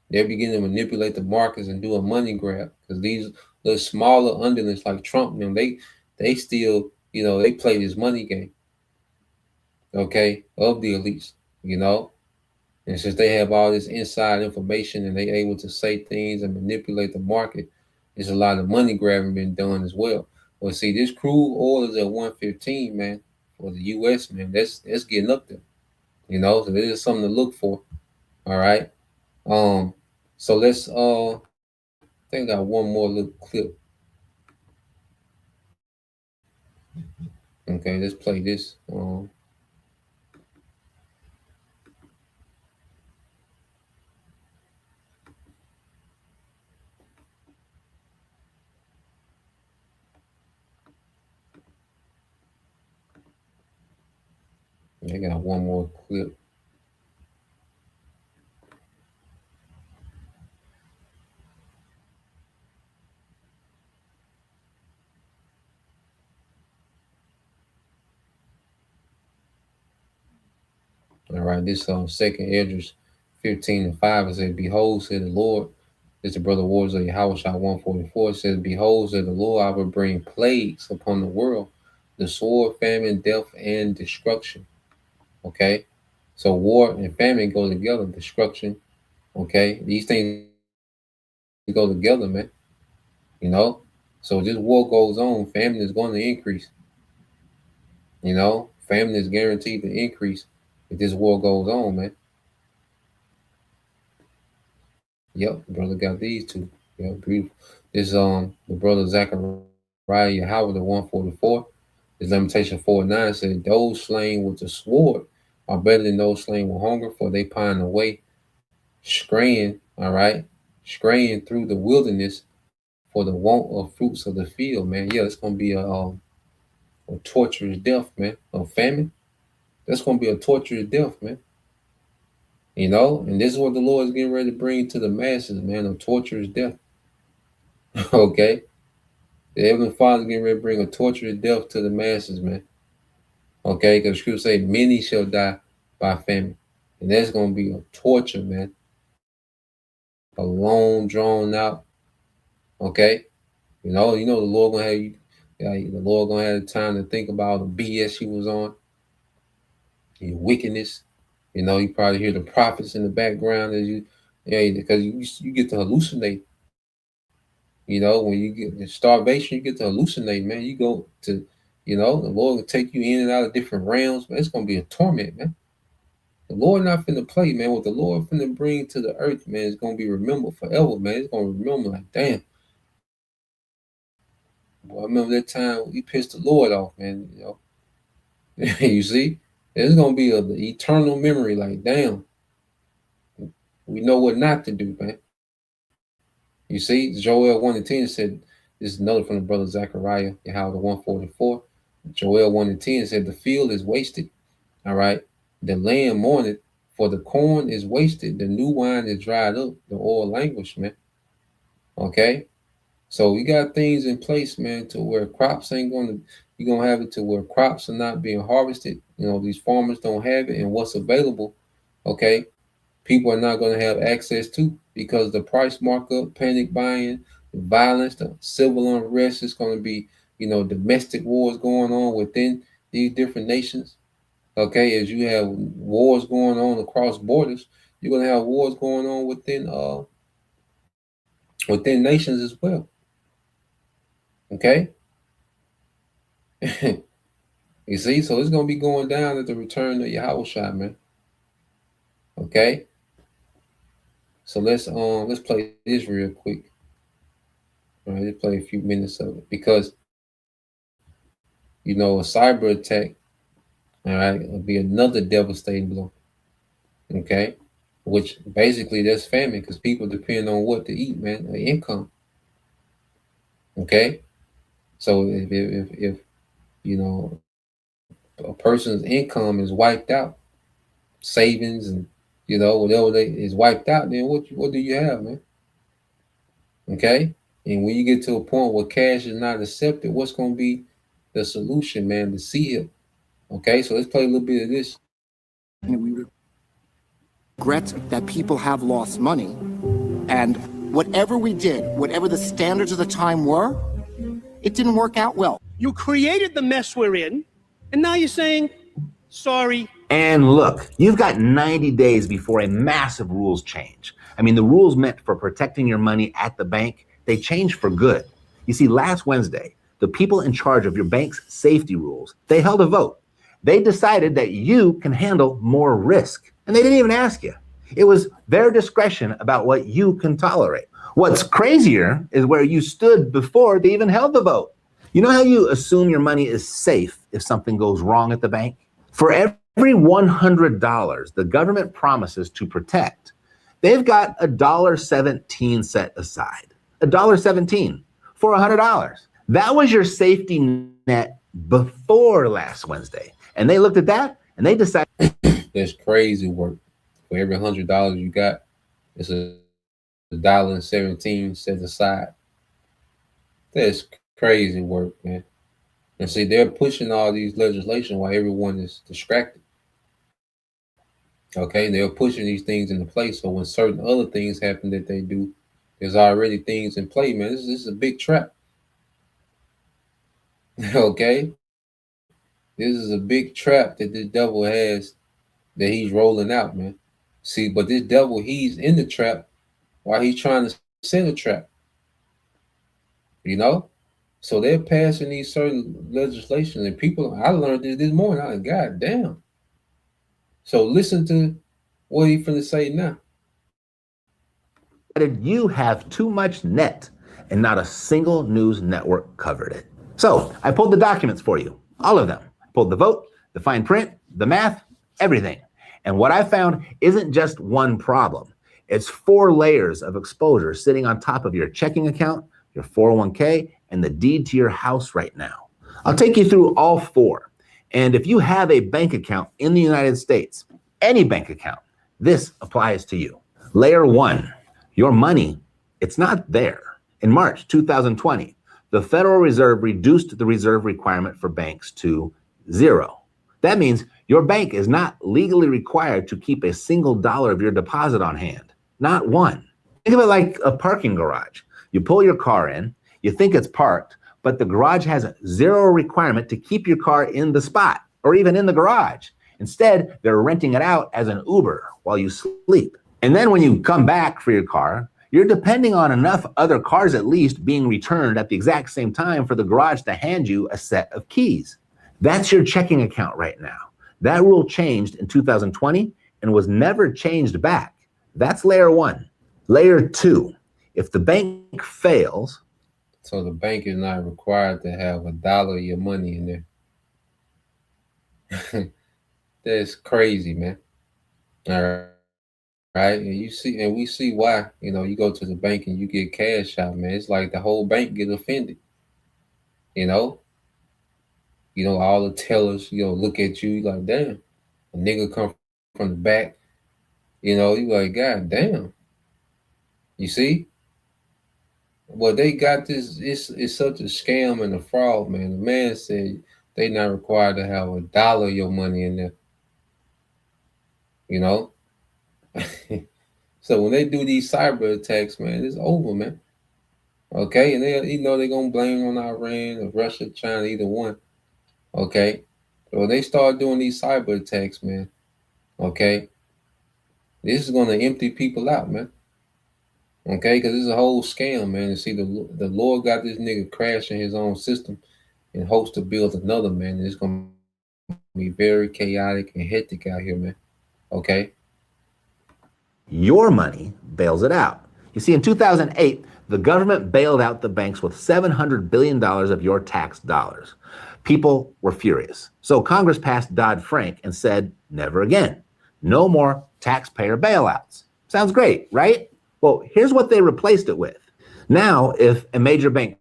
they're beginning to manipulate the markets and do a money grab. Because these little smaller underlings like Trump, they still, they play this money game, okay, of the elites, And since they have all this inside information and they able to say things and manipulate the market, there's a lot of money grabbing been done as well. Well, see, this crude oil is at 115, man, for the US, man. That's getting up there. So this is something to look for. All right. So let's I think I got one more little clip. Okay, let's play this. I got one more clip. All right, this second Esdras 15:5, it says, "Behold, said the Lord." It's the brother Wars of Yahweh 144. It says, "Behold, said the Lord, I will bring plagues upon the world, the sword, famine, death, and destruction." Okay, so war and famine go together. Destruction. Okay, these things go together, man. So this war goes on. Famine is going to increase. Famine is guaranteed to increase if this war goes on, man. Yep, the brother got these two. Yep, beautiful. This the brother Zechariah Yahweh, the 144. His Lamentation 4:9 said, "Those slain with the sword are better than those slain with hunger, for they pine away, straying, all right, straying through the wilderness for the want of fruits of the field." Man, yeah, it's gonna be a torturous death, man. A famine. That's gonna be a torturous death, man. And this is what the Lord is getting ready to bring to the masses, man, a torturous death. Okay? The Heavenly Father is getting ready to bring a torturous death to the masses, man. Okay? Because Scripture say, many shall die by famine. And that's going to be a torture, man. A long, drawn out. Okay? The Lord going to have you, the Lord going to have time to think about the BS you was on, your wickedness. You probably hear the prophets in the background as because you get to hallucinate. When you get the starvation, you get to hallucinate, man. You go to, the Lord will take you in and out of different realms, man. It's gonna be a torment, man. The Lord not finna play, man. What the Lord finna bring to the earth, man, is gonna be remembered forever, man. It's gonna remember like, damn. Boy, I remember that time we pissed the Lord off, man. You see, it's gonna be the eternal memory, like, damn. We know what not to do, man. You see, Joel 1:10 said, this is another from the brother Zechariah, Yahweh the 144. Joel 1:10 said, "The field is wasted." All right. "The land mourneth, for the corn is wasted, the new wine is dried up, the oil languished," man. Okay. So we got things in place, man, to where crops ain't you're gonna have it to where crops are not being harvested. These farmers don't have it, and what's available, okay, people are not going to have access to, because the price markup, panic buying, the violence, the civil unrest is going to be, domestic wars going on within these different nations. Okay, as you have wars going on across borders, you're going to have wars going on within nations as well. Okay. You see, so it's going to be going down at the return of Yahweh, man. Okay. So let's play this real quick. All right, let's play a few minutes of it, because a cyber attack, all right, will be another devastating blow. Okay, which basically that's famine, because people depend on what to eat, man, their income. Okay, so if a person's income is wiped out, savings and whatever is wiped out, then what do you have, man? Okay, And when you get to a point where cash is not accepted, what's going to be the solution, man? The seal. Okay, so let's play a little bit of this. And we regret that people have lost money. And whatever we did, whatever the standards of the time were, it didn't work out well. You created the mess we're in, and now you're saying, sorry. And look, you've got 90 days before a massive rules change. I mean, the rules meant for protecting your money at the bank, they changed for good. You see, last Wednesday, the people in charge of your bank's safety rules, they held a vote. They decided that you can handle more risk. And they didn't even ask you. It was their discretion about what you can tolerate. What's crazier is where you stood before they even held the vote. You know how you assume your money is safe if something goes wrong at the bank? For every $100 the government promises to protect, they've got $1.17 set aside. $1.17 for $100. That was your safety net before last Wednesday. And they looked at that and they decided. That's crazy work. For every $100 you got, it's $1.17 set aside. That's crazy work, man. And see, they're pushing all these legislation while everyone is distracted. Okay, they're pushing these things into place. So when certain other things happen that they do, there's already things in play, man. This is a big trap. Okay, this is a big trap that the devil has that he's rolling out, man. See, but this devil, he's in the trap while he's trying to set a trap. You know? So they're passing these certain legislation, and people, I learned this morning. I God damn. So listen to what he's finna say now. You have too much net, and not a single news network covered it. So I pulled the documents for you, all of them. I pulled the vote, the fine print, the math, everything. And what I found isn't just one problem. It's 4 layers of exposure sitting on top of your checking account, your 401k, and the deed to your house right now. I'll take you through all 4. And if you have a bank account in the United States, any bank account, this applies to you. Layer 1, your money, it's not there. In March 2020, the Federal Reserve reduced the reserve requirement for banks to 0. That means your bank is not legally required to keep a single dollar of your deposit on hand, not one. Think of it like a parking garage. You pull your car in, you think it's parked, but the garage has 0 requirement to keep your car in the spot or even in the garage. Instead, they're renting it out as an Uber while you sleep. And then when you come back for your car, you're depending on enough other cars at least being returned at the exact same time for the garage to hand you a set of keys. That's your checking account right now. That rule changed in 2020 and was never changed back. That's layer 1. Layer 2, if the bank fails. So the bank is not required to have $1 of your money in there. That's crazy, man. All right. And you see, and we see why, you go to the bank and you get cash out, man. It's like the whole bank get offended. All the tellers, look at you like, damn, a nigga come from the back, you like, God damn. You see? Well, they got this, it's such a scam and a fraud, man. The man said they not required to have $1 of your money in there. So when they do these cyber attacks, man, it's over, man. Okay, and they're gonna blame on Iran or Russia, China, either one. Okay, so when they start doing these cyber attacks, man, okay, this is gonna empty people out, man. Okay, because it's a whole scam, man. And see, the Lord got this nigga crashing his own system in hopes to build another, man. And it's gonna be very chaotic and hectic out here, man. Okay. Your money bails it out. You see, in 2008, the government bailed out the banks with $700 billion of your tax dollars. People were furious. So Congress passed Dodd-Frank and said, never again. No more taxpayer bailouts. Sounds great, right? Well, here's what they replaced it with. Now, if a major bank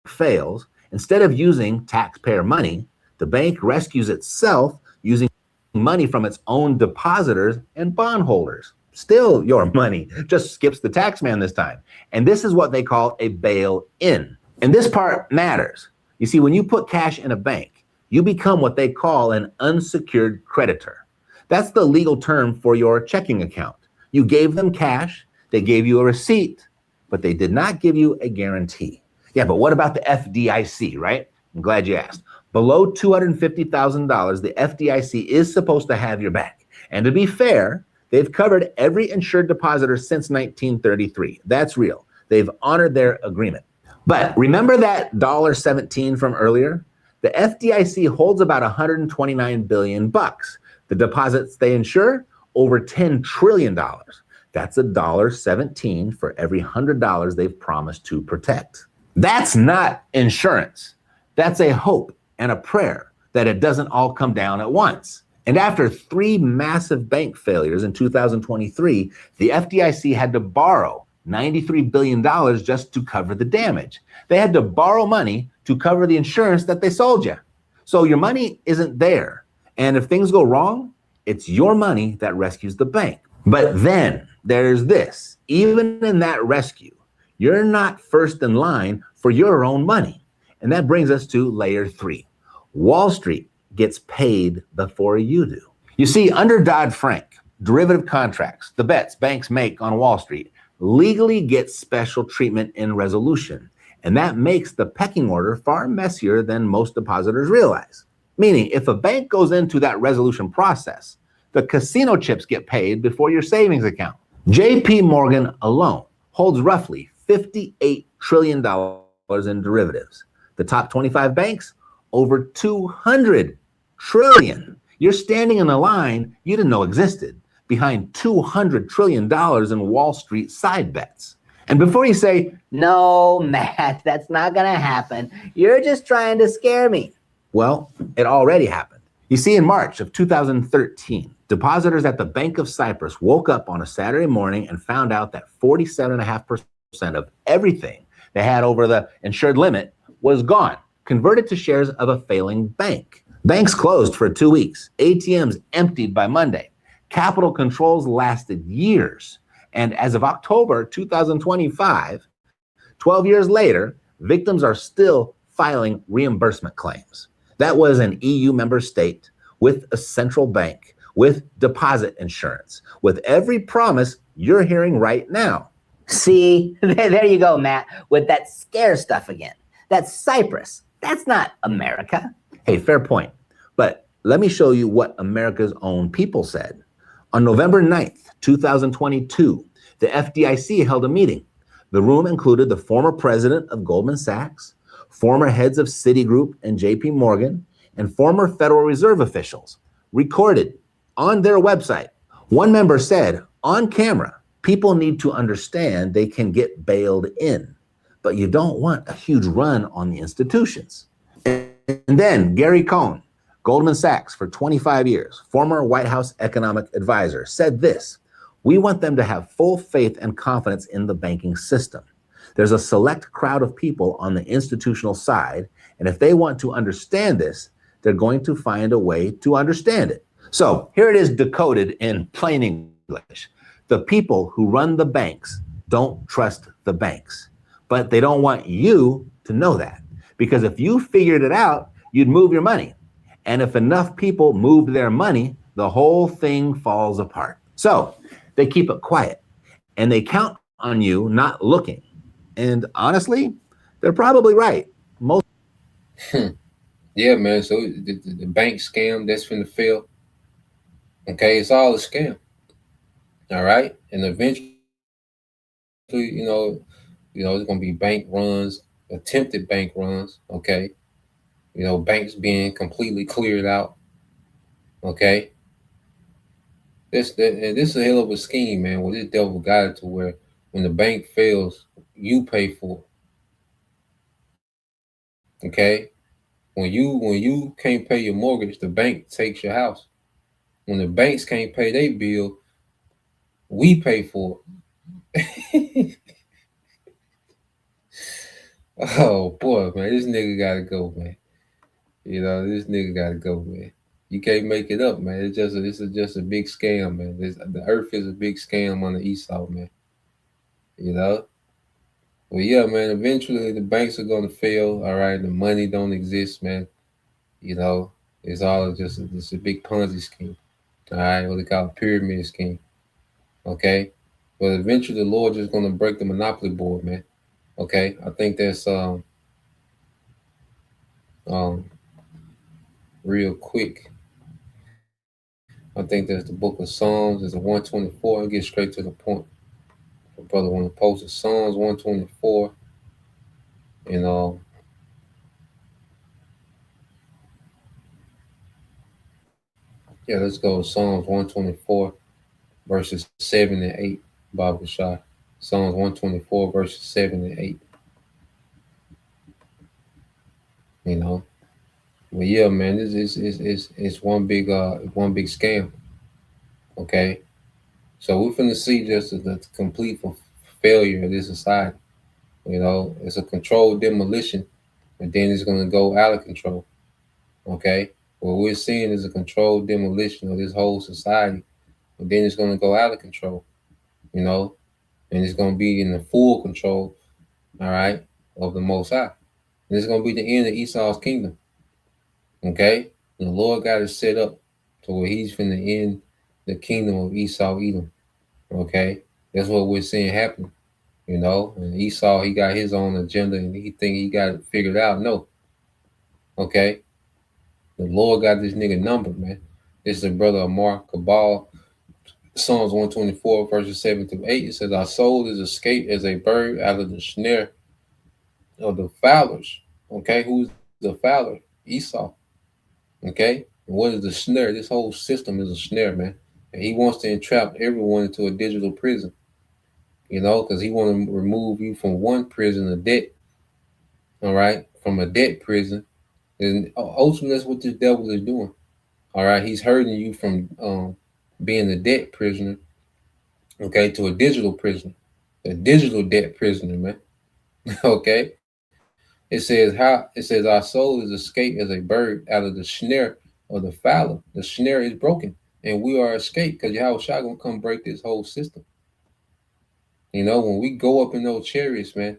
fails, instead of using taxpayer money, the bank rescues itself using money from its own depositors and bondholders. Still your money, just skips the tax man this time. And this is what they call a bail-in. And this part matters. You see, when you put cash in a bank, you become what they call an unsecured creditor. That's the legal term for your checking account. You gave them cash, they gave you a receipt, but they did not give you a guarantee. Yeah, but what about the FDIC, right? I'm glad you asked. Below $250,000, the FDIC is supposed to have your back. And to be fair, they've covered every insured depositor since 1933. That's real. They've honored their agreement. But remember that $1.17 from earlier? The FDIC holds about 129 billion bucks. The deposits they insure, over $10 trillion. That's $1.17 for every $100 they've promised to protect. That's not insurance. That's a hope and a prayer that it doesn't all come down at once. And after 3 massive bank failures in 2023, the FDIC had to borrow $93 billion just to cover the damage. They had to borrow money to cover the insurance that they sold you. So your money isn't there. And if things go wrong, it's your money that rescues the bank. But then there's this. Even in that rescue, you're not first in line for your own money. And that brings us to layer 3. Wall Street gets paid before you do. You see, under Dodd-Frank, derivative contracts, the bets banks make on Wall Street, legally get special treatment in resolution. And that makes the pecking order far messier than most depositors realize. Meaning, if a bank goes into that resolution process, the casino chips get paid before your savings account. JP Morgan alone holds roughly $58 trillion in derivatives. The top 25 banks, over 200 trillion. You're standing in a line you didn't know existed, behind $200 trillion in Wall Street side bets. And before you say, no, Matt, that's not going to happen. You're just trying to scare me. Well, it already happened. You see, in March of 2013, depositors at the Bank of Cyprus woke up on a Saturday morning and found out that 47.5% of everything they had over the insured limit was gone, converted to shares of a failing bank. Banks closed for 2 weeks. ATMs emptied by Monday. Capital controls lasted years. And as of October 2025, 12 years later, victims are still filing reimbursement claims. That was an EU member state with a central bank, with deposit insurance, with every promise you're hearing right now. See, there you go, Matt, with that scare stuff again. That's Cyprus. That's not America. Hey, fair point. But let me show you what America's own people said. On November 9th, 2022, the FDIC held a meeting. The room included the former president of Goldman Sachs, former heads of Citigroup and JP Morgan, and former Federal Reserve officials, recorded on their website. One member said, on camera, people need to understand they can get bailed in, but you don't want a huge run on the institutions. And then Gary Cohn, Goldman Sachs for 25 years, former White House economic advisor, said this: we want them to have full faith and confidence in the banking system. There's a select crowd of people on the institutional side, and if they want to understand this, they're going to find a way to understand it. So here it is decoded in plain English. The people who run the banks don't trust the banks, but they don't want you to know that, because if you figured it out, you'd move your money. And if enough people moved their money, the whole thing falls apart. So they keep it quiet and they count on you not looking. And honestly, they're probably right. Yeah, man. So the bank scam that's finna fail. Okay, it's all a scam. All right, and eventually, it's gonna be bank runs, attempted bank runs. Okay, banks being completely cleared out. Okay, this is a hell of a scheme, man. Where this devil got it to where when the bank fails, you pay for it. Okay, when you can't pay your mortgage, the bank takes your house. When the banks can't pay their bill, we pay for it. Oh boy, man, this nigga gotta go, man. This nigga gotta go, man. You can't make it up, man. It's just a big scam, man. The earth is a big scam on the Esau, man. You know? Well, yeah, man, eventually the banks are gonna fail, all right? The money don't exist, man. You know, it's all just a big Ponzi scheme. All right, what they call a pyramid scheme. Okay. But eventually the Lord just gonna break the monopoly board, man. Okay. I think that's real quick. I think that's the book of Psalms. It's a 124. I'll get straight to the point. The brother want to post it. Psalms 124. You know. Yeah, let's go to Psalms 124, verses 7 and 8. Bible shot. Psalms 124, verses 7 and 8. You know. Well, yeah, man, this is one big scam. Okay. So we're finna see just the complete failure of this society. You know, it's a controlled demolition, and then it's gonna go out of control. Okay. What we're seeing is a controlled demolition of this whole society, and then it's gonna go out of control. You know, and it's gonna be in the full control, all right, of the Most High. And it's gonna be the end of Esau's kingdom. Okay, the Lord got it set up to where He's finna end the kingdom of Esau, Edom. Okay, that's what we're seeing happen. You know, and Esau, he got his own agenda, and he think he got it figured out. No, okay, the Lord got this nigga numbered, man. This is a brother of Mark Cabal, Psalms 124, verses 7 through 8. It says, "Our soul is escaped as a bird out of the snare of the fowlers." Okay, who's the fowler? Esau. Okay, and what is the snare? This whole system is a snare, man. And he wants to entrap everyone into a digital prison. You know, because he want to remove you from one prison of debt. All right, from a debt prison, and ultimately that's what this devil is doing. All right, he's hurting you from being a debt prisoner, okay, to a digital prisoner, a digital debt prisoner, man. Okay. It says our soul is escaped as a bird out of the snare of the fowler. The snare is broken, and we are escaped because Yahushua gonna come break this whole system. You know, when we go up in those chariots, man,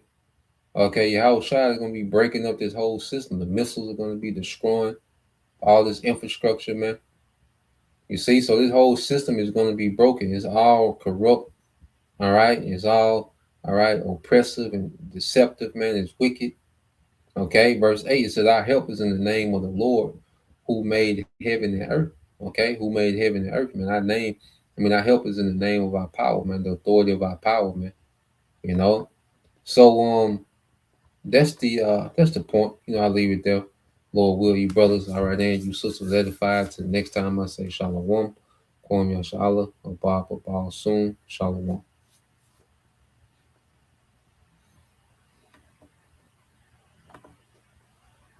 okay, Yahushua is gonna be breaking up this whole system. The missiles are gonna be destroying all this infrastructure, man. You see, so this whole system is gonna be broken. It's all corrupt, all right. It's all right, oppressive and deceptive, man. It's wicked. Okay, verse 8, it says, "Our help is in the name of the Lord who made heaven and earth." Okay, who made heaven and earth, man. Our help is in the name of our power, man, the authority of our power, man. You know. So that's the point. You know, I'll leave it there. Lord will, you brothers, all right, and you sisters edified. Till next time I say Shalom. Kwam Yashala, Abba, soon. Shalom.